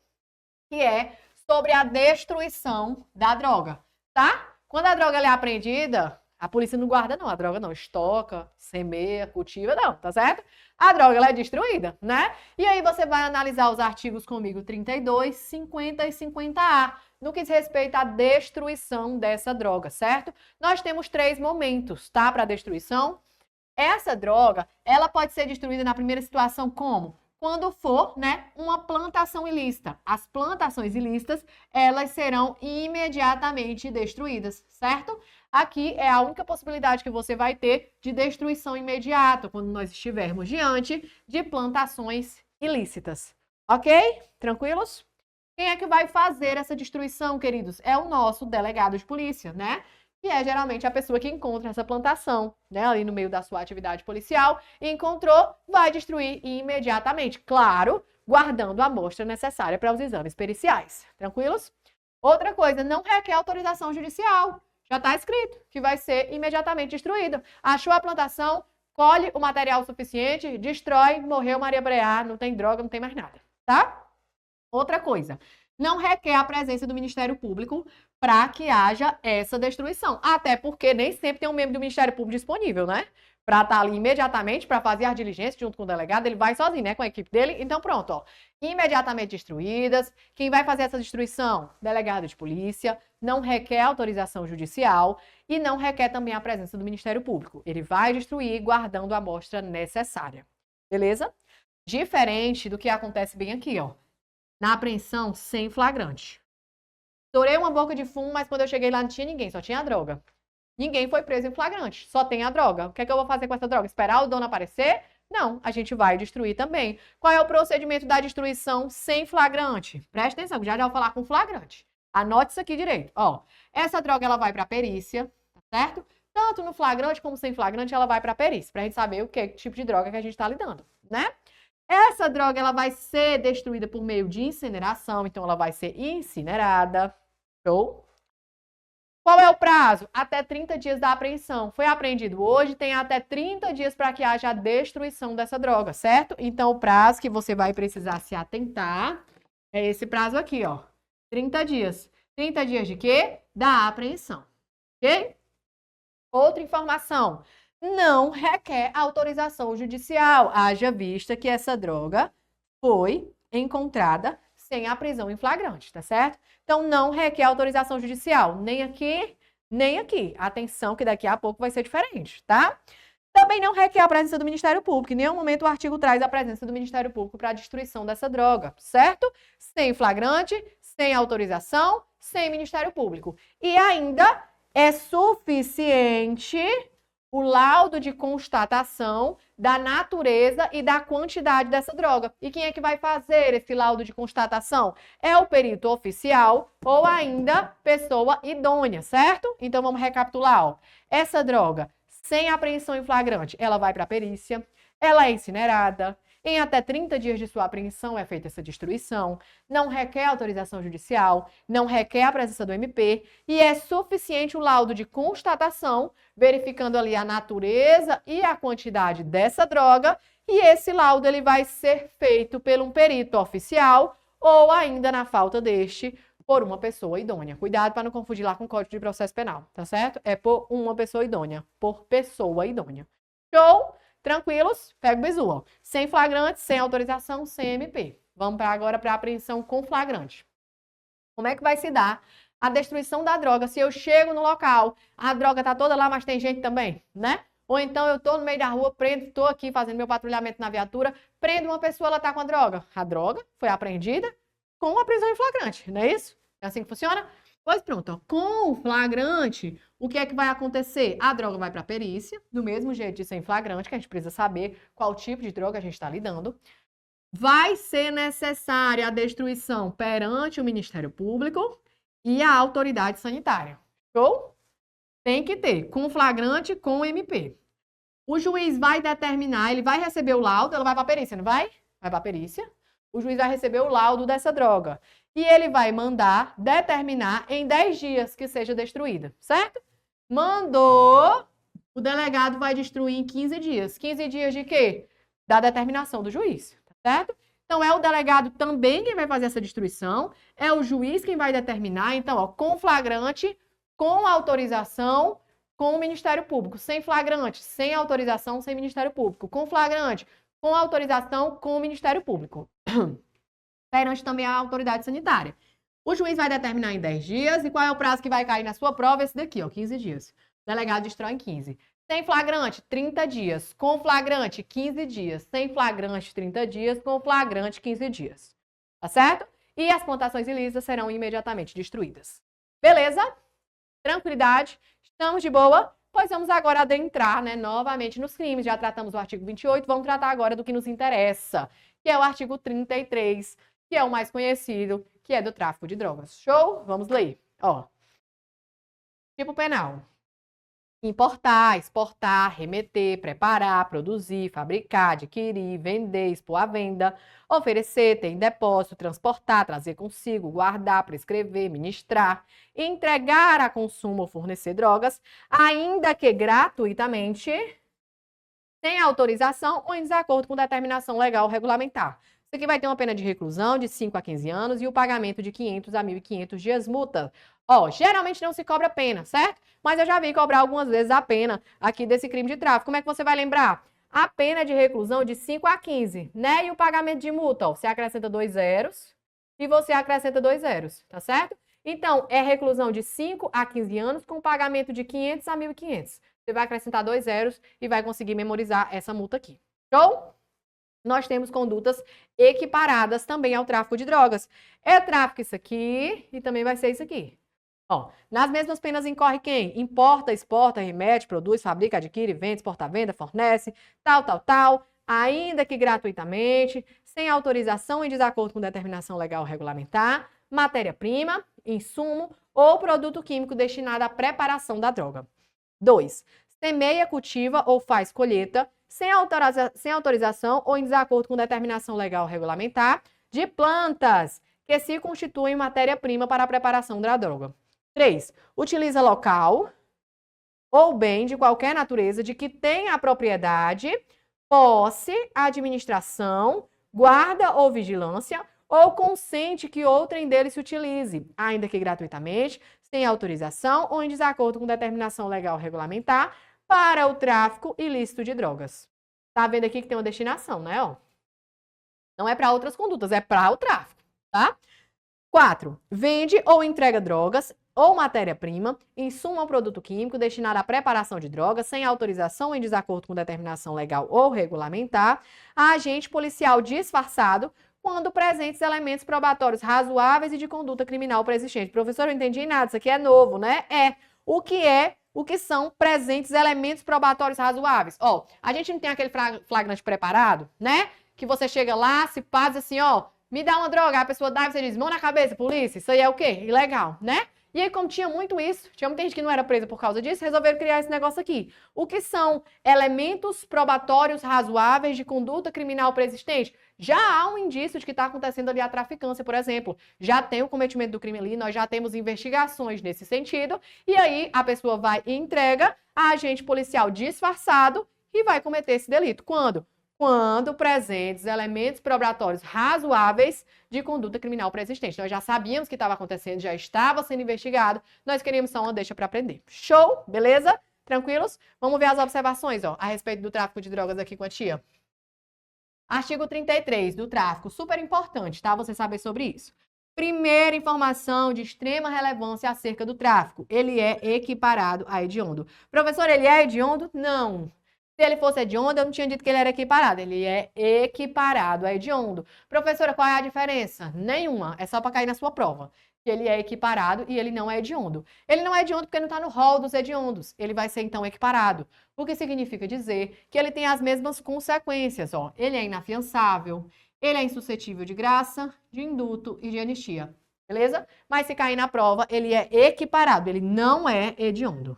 que é sobre a destruição da droga, tá? Quando a droga é apreendida, a polícia não guarda não, a droga não estoca, semeia, cultiva, não, tá certo? A droga ela é destruída, né? E aí você vai analisar os artigos comigo 32, 50 e 50A, no que diz respeito à destruição dessa droga, certo? Nós temos 3 momentos, tá, para destruição. Essa droga, ela pode ser destruída na primeira situação como? Quando for, né, uma plantação ilícita. As plantações ilícitas, elas serão imediatamente destruídas, certo? Aqui é a única possibilidade que você vai ter de destruição imediata, quando nós estivermos diante de plantações ilícitas. Ok? Tranquilos? Quem é que vai fazer essa destruição, queridos? É o nosso delegado de polícia, né? Que é geralmente a pessoa que encontra essa plantação, né, ali no meio da sua atividade policial, e encontrou, vai destruir imediatamente. Claro, guardando a amostra necessária para os exames periciais. Tranquilos? Outra coisa, não requer autorização judicial. Já está escrito que vai ser imediatamente destruída. Achou a plantação, colhe o material suficiente, destrói, morreu Maria Breá, não tem droga, não tem mais nada, tá? Outra coisa, não requer a presença do Ministério Público para que haja essa destruição. Até porque nem sempre tem um membro do Ministério Público disponível, né? Para estar ali imediatamente, para fazer as diligências junto com o delegado, ele vai sozinho, né? Com a equipe dele. Então, pronto, ó. Imediatamente destruídas. Quem vai fazer essa destruição? Delegado de polícia. Não requer autorização judicial e não requer também a presença do Ministério Público. Ele vai destruir guardando a amostra necessária. Beleza? Diferente do que acontece bem aqui, ó. Na apreensão sem flagrante. Estourei uma boca de fumo, mas quando eu cheguei lá não tinha ninguém, só tinha a droga. Ninguém foi preso em flagrante, só tem a droga. O que é que eu vou fazer com essa droga? Esperar o dono aparecer? Não, a gente vai destruir também. Qual é o procedimento da destruição sem flagrante? Presta atenção, que já vou falar com flagrante. Anote isso aqui direito. Ó, essa droga ela vai para a perícia, tá certo? Tanto no flagrante como sem flagrante, ela vai para a perícia, para a gente saber o que tipo de droga que a gente está lidando, né? Essa droga ela vai ser destruída por meio de incineração, então ela vai ser incinerada. Show? Qual é o prazo? Até 30 dias da apreensão. Foi apreendido hoje, tem até 30 dias para que haja a destruição dessa droga, certo? Então, o prazo que você vai precisar se atentar é esse prazo aqui, ó. 30 dias. 30 dias de quê? Da apreensão. Ok? Outra informação. Não requer autorização judicial, haja vista que essa droga foi encontrada sem a prisão em flagrante, tá certo? Então, não requer autorização judicial, nem aqui, nem aqui. Atenção que daqui a pouco vai ser diferente, tá? Também não requer a presença do Ministério Público. Em nenhum momento o artigo traz a presença do Ministério Público para a destruição dessa droga, certo? Sem flagrante, sem autorização, sem Ministério Público. E ainda é suficiente o laudo de constatação da natureza e da quantidade dessa droga. E quem é que vai fazer esse laudo de constatação? É o perito oficial ou ainda pessoa idônea, certo? Então vamos recapitular, ó. Essa droga, sem apreensão em flagrante, ela vai para a perícia, ela é incinerada. Em até 30 dias de sua apreensão é feita essa destruição, não requer autorização judicial, não requer a presença do MP e é suficiente o laudo de constatação, verificando ali a natureza e a quantidade dessa droga, e esse laudo ele vai ser feito por um perito oficial ou ainda, na falta deste, por uma pessoa idônea. Cuidado para não confundir lá com o Código de Processo Penal, tá certo? É por uma pessoa idônea, por pessoa idônea. Show? Tranquilos? Pega o bizu, ó. Sem flagrante, sem autorização, sem MP. Vamos agora para a apreensão com flagrante. Como é que vai se dar a destruição da droga? Se eu chego no local, a droga tá toda lá, mas tem gente também, né? Ou então eu tô no meio da rua, tô aqui fazendo meu patrulhamento na viatura, prendo uma pessoa, ela tá com a droga. A droga foi apreendida com a prisão em flagrante, não é isso? É assim que funciona? Pois pronto, ó. Com o flagrante, o que é que vai acontecer? A droga vai para a perícia, do mesmo jeito de ser em flagrante, que a gente precisa saber qual tipo de droga a gente está lidando. Vai ser necessária a destruição perante o Ministério Público e a autoridade sanitária. Show? Tem que ter, com flagrante, com MP. O juiz vai determinar, ele vai receber o laudo, ela vai para a perícia, não vai? Vai para a perícia. O juiz vai receber o laudo dessa droga. E ele vai mandar determinar em 10 dias que seja destruída, certo? Mandou, o delegado vai destruir em 15 dias. 15 dias de quê? Da determinação do juiz, tá certo? Então, é o delegado também quem vai fazer essa destruição, é o juiz quem vai determinar. Então, ó, com flagrante, com autorização, com o Ministério Público. Sem flagrante, sem autorização, sem Ministério Público. Com flagrante, com autorização, com o Ministério Público. Perante também a autoridade sanitária. O juiz vai determinar em 10 dias. E qual é o prazo que vai cair na sua prova? Esse daqui, ó, 15 dias. O delegado destrói em 15. Sem flagrante, 30 dias. Com flagrante, 15 dias. Sem flagrante, 30 dias. Com flagrante, 15 dias. Tá certo? E as plantações ilícitas serão imediatamente destruídas. Beleza? Tranquilidade? Estamos de boa? Pois vamos agora adentrar, né, novamente nos crimes. Já tratamos o artigo 28, vamos tratar agora do que nos interessa, que é o artigo 33, que é o mais conhecido, que é do tráfico de drogas. Show? Vamos ler. Ó. Tipo penal. Importar, exportar, remeter, preparar, produzir, fabricar, adquirir, vender, expor à venda, oferecer, ter em depósito, transportar, trazer consigo, guardar, prescrever, ministrar, entregar a consumo ou fornecer drogas, ainda que gratuitamente, sem autorização ou em desacordo com determinação legal ou regulamentar. Isso aqui vai ter uma pena de reclusão de 5 a 15 anos e o pagamento de 500 a 1.500 dias multa. Ó, geralmente não se cobra pena, certo? Mas eu já vi cobrar algumas vezes a pena aqui desse crime de tráfico. Como é que você vai lembrar? A pena de reclusão de 5 a 15, né? E o pagamento de multa, ó, você acrescenta 2 zeros e você acrescenta 2 zeros, tá certo? Então, é reclusão de 5 a 15 anos com pagamento de 500 a 1.500. Você vai acrescentar 2 zeros e vai conseguir memorizar essa multa aqui. Show? Nós temos condutas equiparadas também ao tráfico de drogas. É tráfico isso aqui e também vai ser isso aqui. Ó, nas mesmas penas incorre quem? Importa, exporta, remete, produz, fabrica, adquire, vende, exporta, venda, fornece, tal, ainda que gratuitamente, sem autorização em desacordo com determinação legal ou regulamentar, matéria-prima, insumo ou produto químico destinado à preparação da droga. 2. Semeia, cultiva ou faz colheita sem autorização ou em desacordo com determinação legal ou regulamentar de plantas que se constituem matéria-prima para a preparação da droga. 3. Utiliza local ou bem de qualquer natureza de que tenha a propriedade, posse, administração, guarda ou vigilância ou consente que outrem dele se utilize, ainda que gratuitamente, sem autorização ou em desacordo com determinação legal ou regulamentar, para o tráfico ilícito de drogas. Tá vendo aqui que tem uma destinação, né? Ó. Não é para outras condutas, é para o tráfico, tá? 4. Vende ou entrega drogas ou matéria-prima, insumo ou produto químico destinado à preparação de drogas sem autorização ou em desacordo com determinação legal ou regulamentar, a agente policial disfarçado quando presentes elementos probatórios razoáveis e de conduta criminal preexistente. Professor, eu não entendi nada, isso aqui é novo, né? É. o que são presentes elementos probatórios razoáveis. Ó, a gente não tem aquele flagrante preparado, né? Que você chega lá, se passa assim, ó, me dá uma droga, a pessoa dá e você diz, mão na cabeça, polícia, isso aí é o quê? Ilegal, né? E aí, como tinha muito isso, tinha muita gente que não era presa por causa disso, resolveram criar esse negócio aqui. O que são elementos probatórios razoáveis de conduta criminal preexistente? Já há um indício de que está acontecendo ali a traficância, por exemplo. Já tem o cometimento do crime ali, nós já temos investigações nesse sentido, e aí a pessoa vai e entrega a agente policial disfarçado e vai cometer esse delito. Quando? Quando presentes elementos probatórios razoáveis de conduta criminal preexistente. Nós já sabíamos que estava acontecendo, já estava sendo investigado, nós queríamos só uma deixa para aprender. Show? Beleza? Tranquilos? Vamos ver as observações, ó, a respeito do tráfico de drogas aqui com a tia. Artigo 33 do tráfico, super importante, tá? Você saber sobre isso. Primeira informação de extrema relevância acerca do tráfico. Ele é equiparado a hediondo. Professor, ele é hediondo? Não. Se ele fosse hediondo, eu não tinha dito que ele era equiparado. Ele é equiparado a hediondo. Professora, qual é a diferença? Nenhuma. É só para cair na sua prova. Que ele é equiparado e ele não é hediondo. Ele não é hediondo porque não está no rol dos hediondos. Ele vai ser, então, equiparado. O que significa dizer que ele tem as mesmas consequências. Ó. Ele é inafiançável, ele é insuscetível de graça, de induto e de anistia. Beleza? Mas se cair na prova, ele é equiparado. Ele não é hediondo.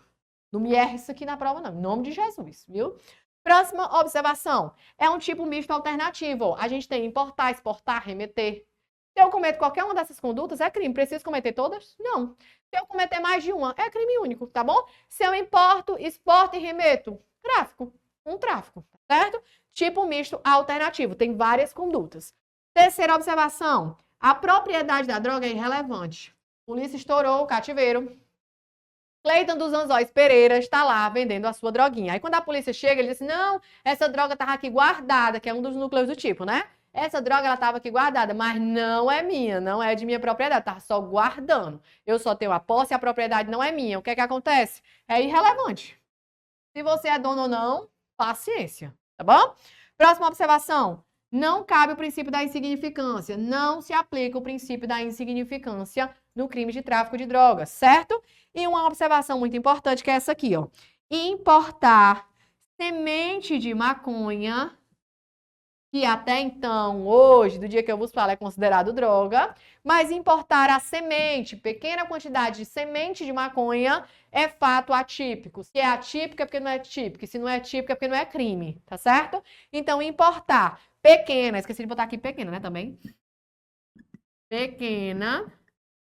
Não me erre isso aqui na prova, não. Em nome de Jesus, viu? Próxima observação. É um tipo misto alternativo. A gente tem importar, exportar, remeter. Se eu cometo qualquer uma dessas condutas, é crime. Preciso cometer todas? Não. Se eu cometer mais de uma, é crime único, tá bom? Se eu importo, exporto e remeto, tráfico. Um tráfico, certo? Tipo misto alternativo. Tem várias condutas. Terceira observação. A propriedade da droga é irrelevante. Polícia estourou o cativeiro. Cleiton dos Anzóis Pereira está lá vendendo a sua droguinha. Aí quando a polícia chega, ele diz assim, não, essa droga estava aqui guardada, que é um dos núcleos do tipo, né? Essa droga ela estava aqui guardada, mas não é minha, não é de minha propriedade, tá só guardando. Eu só tenho a posse e a propriedade não é minha. O que é que acontece? É irrelevante. Se você é dono ou não, paciência, tá bom? Próxima observação. Não cabe o princípio da insignificância. Não se aplica o princípio da insignificância no crime de tráfico de drogas, certo? E uma observação muito importante que é essa aqui, ó. Importar semente de maconha, que até então, hoje, do dia que eu vos falo, é considerado droga, mas importar a semente, pequena quantidade de semente de maconha, é fato atípico. Se é atípico é porque não é típico, e se não é típico é porque não é crime, tá certo? Então, importar pequena, esqueci de botar aqui pequena, né, também. Pequena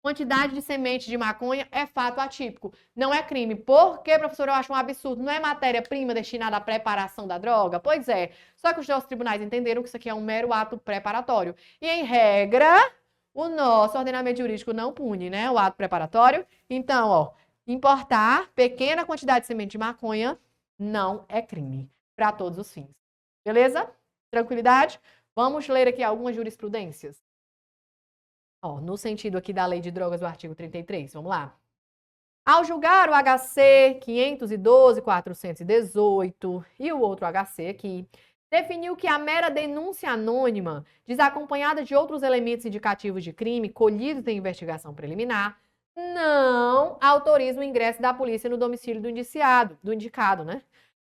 quantidade de semente de maconha é fato atípico. Não é crime. Por que, professor, eu acho um absurdo? Não é matéria-prima destinada à preparação da droga? Pois é. Só que os nossos tribunais entenderam que isso aqui é um mero ato preparatório. E, em regra, o nosso ordenamento jurídico não pune, né? O ato preparatório. Então, ó, importar pequena quantidade de semente de maconha não é crime. Para todos os fins. Beleza? Tranquilidade? Vamos ler aqui algumas jurisprudências. Ó, no sentido aqui da lei de drogas do artigo 33, vamos lá. Ao julgar o HC 512.418 e o outro HC aqui, definiu que a mera denúncia anônima, desacompanhada de outros elementos indicativos de crime colhidos em investigação preliminar, não autoriza o ingresso da polícia no domicílio do indicado, né?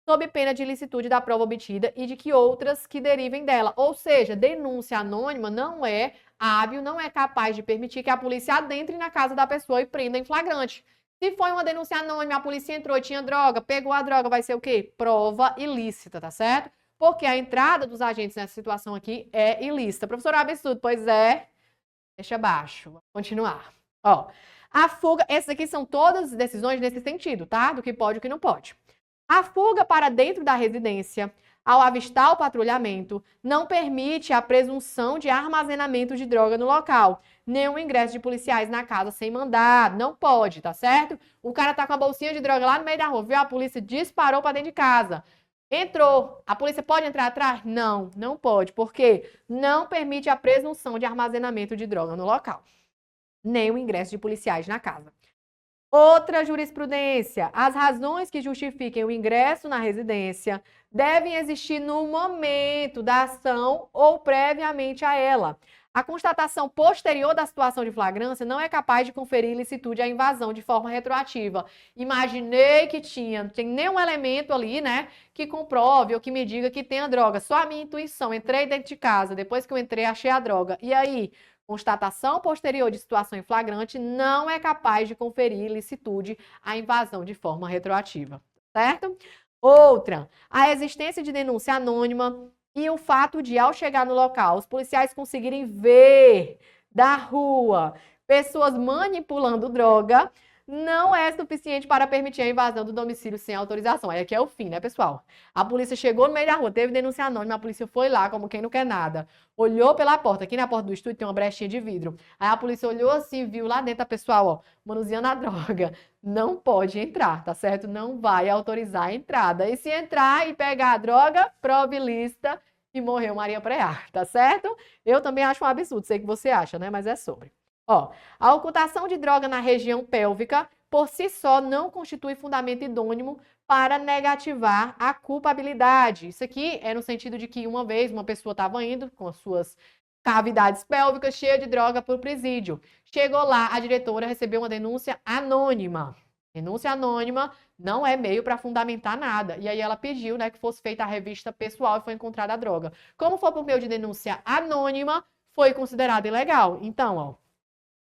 Sob pena de ilicitude da prova obtida e de que outras que derivem dela. Ou seja, denúncia anônima não é hábil, não é capaz de permitir que a polícia adentre na casa da pessoa e prenda em flagrante. Se foi uma denúncia anônima, a polícia entrou e tinha droga, pegou a droga, vai ser o quê? Prova ilícita, tá certo? Porque a entrada dos agentes nessa situação aqui é ilícita. Professor, absurdo, pois é. Deixa abaixo. Vamos continuar. Ó, a fuga, essas aqui são todas decisões nesse sentido, tá? Do que pode e o que não pode. A fuga para dentro da residência, ao avistar o patrulhamento, não permite a presunção de armazenamento de droga no local, nem o ingresso de policiais na casa sem mandado. Não pode, tá certo? O cara tá com a bolsinha de droga lá no meio da rua, viu? A polícia disparou para dentro de casa. Entrou. A polícia pode entrar atrás? Não, não pode. Por quê? Não permite a presunção de armazenamento de droga no local, nem o ingresso de policiais na casa. Outra jurisprudência. As razões que justifiquem o ingresso na residência devem existir no momento da ação ou previamente a ela. A constatação posterior da situação de flagrância não é capaz de conferir ilicitude à invasão de forma retroativa. Imaginei que não tem nenhum elemento ali, né, que comprove ou que me diga que tem a droga. Só a minha intuição. Entrei dentro de casa, depois que eu entrei, achei a droga. E aí? Constatação posterior de situação em flagrante não é capaz de conferir ilicitude à invasão de forma retroativa. Certo? Outra, a existência de denúncia anônima e o fato de, ao chegar no local, os policiais conseguirem ver da rua pessoas manipulando droga, não é suficiente para permitir a invasão do domicílio sem autorização. Aí aqui é o fim, né, pessoal? A polícia chegou no meio da rua, teve denúncia anônima, a polícia foi lá, como quem não quer nada. Olhou pela porta, aqui na porta do estúdio tem uma brechinha de vidro. Aí a polícia olhou assim, viu lá dentro a pessoal, ó, manuseando a droga. Não pode entrar, tá certo? Não vai autorizar a entrada. E se entrar e pegar a droga, prova ilícita e morreu Maria Preá, tá certo? Eu também acho um absurdo, sei que você acha, né? Mas é sobre. Ó, a ocultação de droga na região pélvica, por si só, não constitui fundamento idôneo para negativar a culpabilidade. Isso aqui é no sentido de que uma vez uma pessoa estava indo com as suas cavidades pélvicas cheias de droga para o presídio. Chegou lá, a diretora recebeu uma denúncia anônima. Denúncia anônima não é meio para fundamentar nada. E aí ela pediu, né, que fosse feita a revista pessoal e foi encontrada a droga. Como for por meio de denúncia anônima, foi considerado ilegal. Então, ó,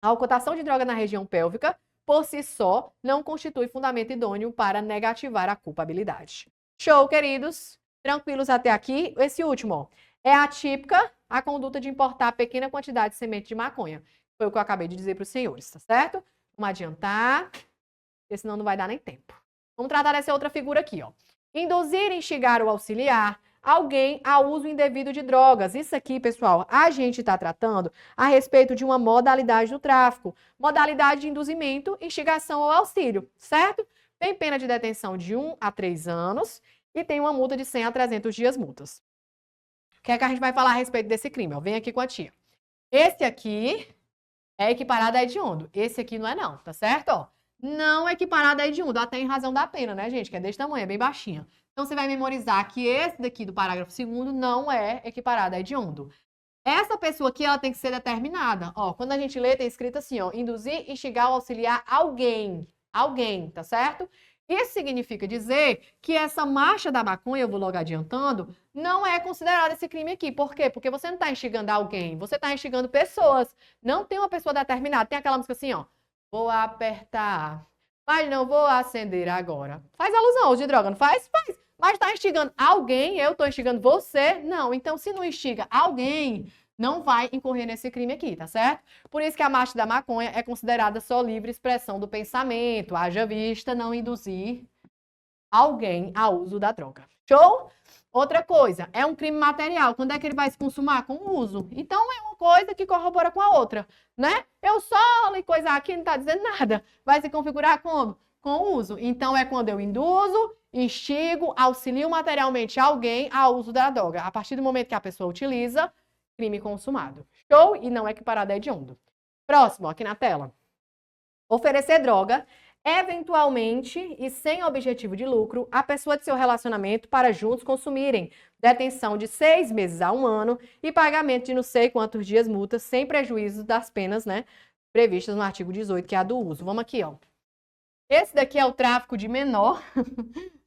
a ocultação de droga na região pélvica, por si só, não constitui fundamento idôneo para negativar a culpabilidade. Show, queridos? Tranquilos até aqui? Esse último, ó, é atípica a conduta de importar pequena quantidade de semente de maconha. Foi o que eu acabei de dizer para os senhores, tá certo? Vamos adiantar, porque senão não vai dar nem tempo. Vamos tratar dessa outra figura aqui, ó. Induzir, instigar ou auxiliar alguém ao uso indevido de drogas. Isso aqui, pessoal, a gente está tratando a respeito de uma modalidade do tráfico. Modalidade de induzimento, instigação ou auxílio, certo? Tem pena de detenção de 1 a 3 anos e tem uma multa de 100 a 300 dias multas. O que é que a gente vai falar a respeito desse crime? Ó, vem aqui com a tia. Esse aqui é equiparado a hediondo. Esse aqui não é não, tá certo? Ó, não é equiparado a hediondo, até em razão da pena, né, gente? Que é desse tamanho, é bem baixinha. Então, você vai memorizar que esse daqui do parágrafo 2º não é equiparado a hediondo. Essa pessoa aqui, ela tem que ser determinada. Ó, quando a gente lê, tem escrito assim, ó, induzir, instigar ou auxiliar alguém. Alguém, tá certo? Isso significa dizer que essa marcha da maconha, eu vou logo adiantando, não é considerada esse crime aqui. Por quê? Porque você não está instigando alguém, você está instigando pessoas. Não tem uma pessoa determinada. Tem aquela música assim, ó, vou apertar, mas não vou acender agora. Faz alusão ao uso de droga, não faz? Faz. Mas está instigando alguém, eu estou instigando você? Não. Então, se não instiga alguém, não vai incorrer nesse crime aqui, tá certo? Por isso que a marcha da maconha é considerada só livre expressão do pensamento, haja vista não induzir alguém ao uso da droga. Show? Outra coisa, é um crime material. Quando é que ele vai se consumar? Com o uso. Então, é uma coisa que corrobora com a outra, né? Eu só li coisa aqui, não está dizendo nada. Vai se configurar como? Com o uso. Então, é quando eu induzo, instigo, auxilio materialmente alguém ao uso da droga. A partir do momento que a pessoa utiliza, crime consumado. Show? E não é equiparado a hediondo. Próximo, aqui na tela. Oferecer droga, eventualmente e sem objetivo de lucro, à pessoa de seu relacionamento para juntos consumirem. Detenção de 6 meses a 1 ano e pagamento de não sei quantos dias multas, sem prejuízo das penas, né, previstas no artigo 18, que é a do uso. Vamos aqui, ó. Esse daqui é o tráfico de menor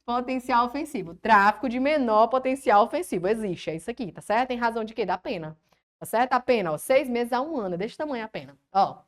potencial ofensivo. Tráfico de menor potencial ofensivo. Existe, é isso aqui, tá certo? Em razão de quê? Da pena. Tá certo? A pena, ó, 6 meses a 1 ano. Desse tamanho a pena. Ó.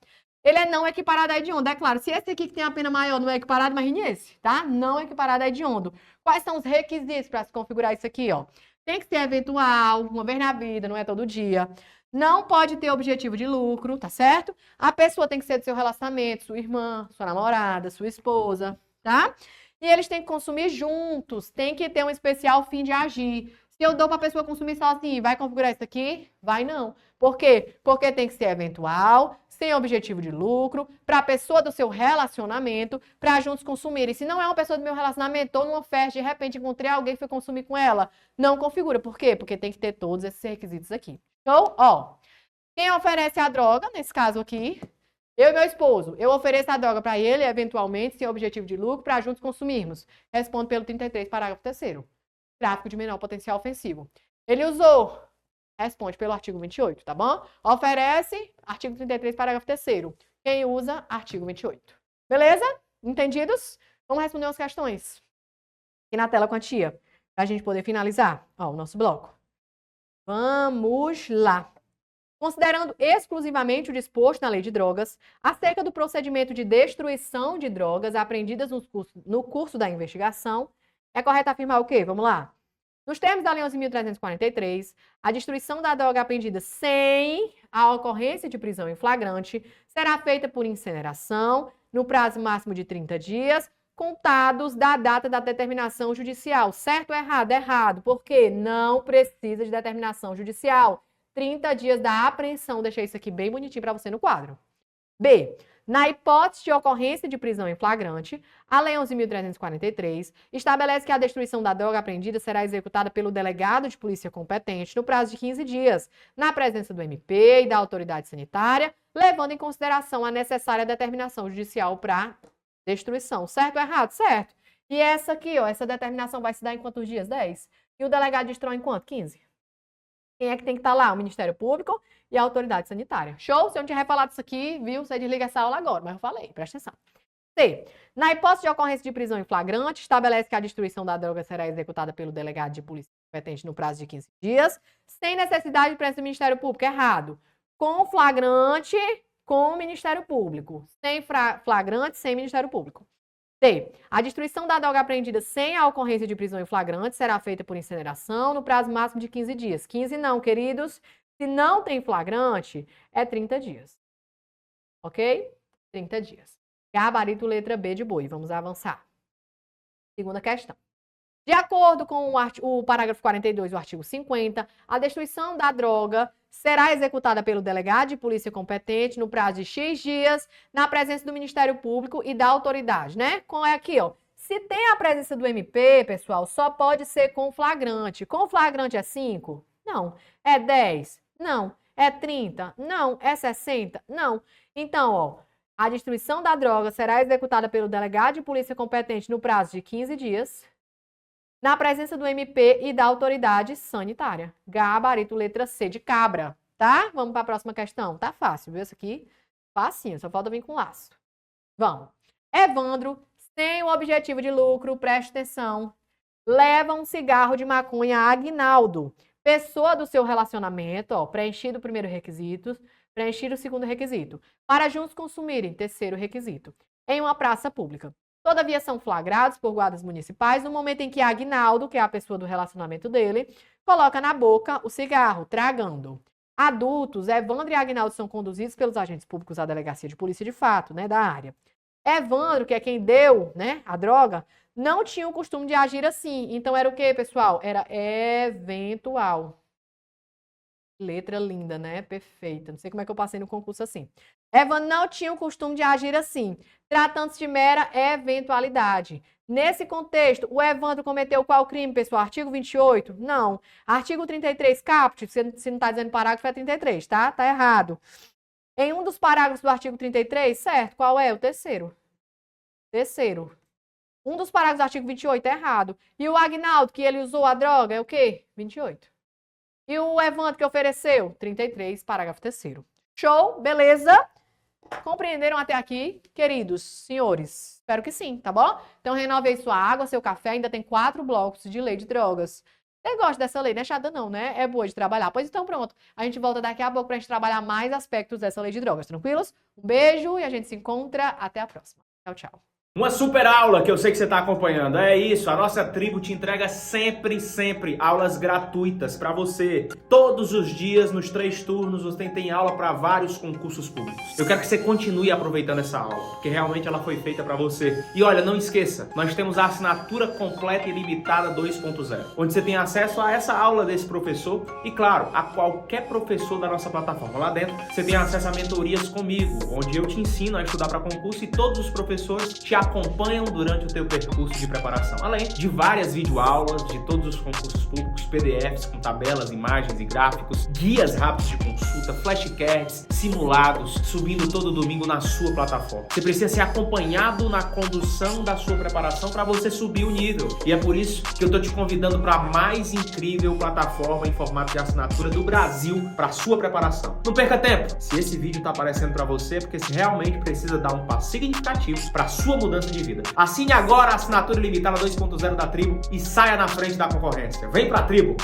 Ele é não equiparado a hediondo. É claro, se esse aqui que tem a pena maior não é equiparado, imagine esse, tá? Não equiparado a hediondo. Quais são os requisitos para se configurar isso aqui, ó? Tem que ser eventual, uma vez na vida, não é todo dia. Não pode ter objetivo de lucro, tá certo? A pessoa tem que ser do seu relacionamento, sua irmã, sua namorada, sua esposa, tá? E eles têm que consumir juntos, tem que ter um especial fim de agir. Se eu dou para a pessoa consumir sozinha, vai configurar isso aqui? Vai não. Por quê? Porque tem que ser eventual, sem objetivo de lucro, para a pessoa do seu relacionamento, para juntos consumirem. Se não é uma pessoa do meu relacionamento, estou numa festa, de repente encontrei alguém que foi consumir com ela, não configura. Por quê? Porque tem que ter todos esses requisitos aqui. Então, ó, quem oferece a droga, nesse caso aqui, eu e meu esposo, eu ofereço a droga para ele, eventualmente, sem objetivo de lucro, para juntos consumirmos. Respondo pelo 33, parágrafo 3º. tráfico de menor potencial ofensivo. Ele usou, responde pelo artigo 28, tá bom? Oferece, artigo 33, parágrafo 3º. Quem usa, artigo 28. Beleza? Entendidos? Vamos responder umas questões aqui na tela com a tia, pra gente poder finalizar, ó, o nosso bloco. Vamos lá. Considerando exclusivamente o disposto na lei de drogas, acerca do procedimento de destruição de drogas apreendidas no curso da investigação, é correto afirmar o quê? Vamos lá. Nos termos da Lei 11.343, a destruição da droga apreendida sem a ocorrência de prisão em flagrante será feita por incineração no prazo máximo de 30 dias, contados da data da determinação judicial. Certo ou errado? Errado. Por quê? Não precisa de determinação judicial. 30 dias da apreensão. Deixei isso aqui bem bonitinho para você no quadro. B. Na hipótese de ocorrência de prisão em flagrante, a Lei 11.343 estabelece que a destruição da droga apreendida será executada pelo delegado de polícia competente no prazo de 15 dias, na presença do MP e da autoridade sanitária, levando em consideração a necessária determinação judicial para destruição. Certo ou errado? Certo. E essa aqui, ó, essa determinação vai se dar em quantos dias? 10. E o delegado destrói em quanto? 15. Quem é que tem que estar lá? O Ministério Público e a autoridade sanitária. Show? Se eu não tiver falado isso aqui, viu? Você desliga essa aula agora, mas eu falei, presta atenção. C. Na hipótese de ocorrência de prisão em flagrante, estabelece que a destruição da droga será executada pelo delegado de polícia competente no prazo de 15 dias, sem necessidade de presença do Ministério Público. Errado. Com flagrante, com o Ministério Público. Sem flagrante, sem Ministério Público. D. A destruição da droga apreendida sem a ocorrência de prisão em flagrante será feita por incineração no prazo máximo de 15 dias. 15 não, queridos. Se não tem flagrante, é 30 dias. Ok? 30 dias. Gabarito letra B de boi. Vamos avançar. Segunda questão. De acordo com o parágrafo 42 do artigo 50, a destruição da droga será executada pelo delegado de polícia competente no prazo de X dias, na presença do Ministério Público e da autoridade, né? É aqui, ó. Se tem a presença do MP, pessoal, só pode ser com flagrante. Com flagrante é 5? Não. É 10? Não. É 30? Não. É 60? Não. Então, ó, a destruição da droga será executada pelo delegado de polícia competente no prazo de 15 dias, na presença do MP e da autoridade sanitária. Gabarito letra C de cabra, tá? Vamos para a próxima questão. Tá fácil, viu? Isso aqui, facinho, só falta vir com laço. Vamos. Evandro, sem o objetivo de lucro, preste atenção, leva um cigarro de maconha a Aguinaldo, pessoa do seu relacionamento, ó, preenchido o primeiro requisito, preenchido o segundo requisito, para juntos consumirem, terceiro requisito, em uma praça pública. Todavia, são flagrados por guardas municipais no momento em que Aguinaldo, que é a pessoa do relacionamento dele, coloca na boca o cigarro, tragando. Adultos, Evandro e Aguinaldo são conduzidos pelos agentes públicos à delegacia de polícia de fato, né, da área. Evandro, que é quem deu, né, a droga, não tinha o costume de agir assim. Então, era o quê, pessoal? Era eventual. Letra linda, né? Perfeita. Não sei como é que eu passei no concurso assim. Evandro não tinha o costume de agir assim, tratando-se de mera eventualidade. Nesse contexto, o Evandro cometeu qual crime, pessoal? Artigo 28? Não. Artigo 33, caput, se não está dizendo parágrafo, é 33, tá? Tá errado. Em um dos parágrafos do artigo 33, certo? Qual é? O terceiro. Terceiro. Um dos parágrafos do artigo 28 é errado. E o Aguinaldo, que ele usou a droga, é o quê? 28. E o Evandro que ofereceu? 33, parágrafo 3º. Show? Beleza? Compreenderam até aqui, queridos senhores? Espero que sim, tá bom? Então, renove aí sua água, seu café. Ainda tem 4 blocos de lei de drogas. Você gosta dessa lei? Não é chata não, né? É boa de trabalhar. Pois então, pronto. A gente volta daqui a pouco pra gente trabalhar mais aspectos dessa lei de drogas. Tranquilos? Um beijo e a gente se encontra. Até a próxima. Tchau, tchau. Uma super aula que eu sei que você está acompanhando. É isso, a nossa tribo te entrega sempre aulas gratuitas para você. Todos os dias, nos 3 turnos, você tem aula para vários concursos públicos. Eu quero que você continue aproveitando essa aula, porque realmente ela foi feita para você. E olha, não esqueça, nós temos a assinatura completa e limitada 2.0, onde você tem acesso a essa aula desse professor e, claro, a qualquer professor da nossa plataforma. Lá dentro, você tem acesso a mentorias comigo, onde eu te ensino a estudar para concurso e todos os professores te acompanham durante o teu percurso de preparação, além de várias videoaulas de todos os concursos públicos, PDFs com tabelas, imagens e gráficos, guias rápidos de consulta, flashcards, simulados, subindo todo domingo na sua plataforma. Você precisa ser acompanhado na condução da sua preparação para você subir o nível. E é por isso que eu tô te convidando para a mais incrível plataforma em formato de assinatura do Brasil para sua preparação. Não perca tempo! Se esse vídeo tá aparecendo para você, é porque você realmente precisa dar um passo significativo para sua mudança de vida. Assine agora a assinatura ilimitada 2.0 da Tribo e saia na frente da concorrência. Vem pra Tribo!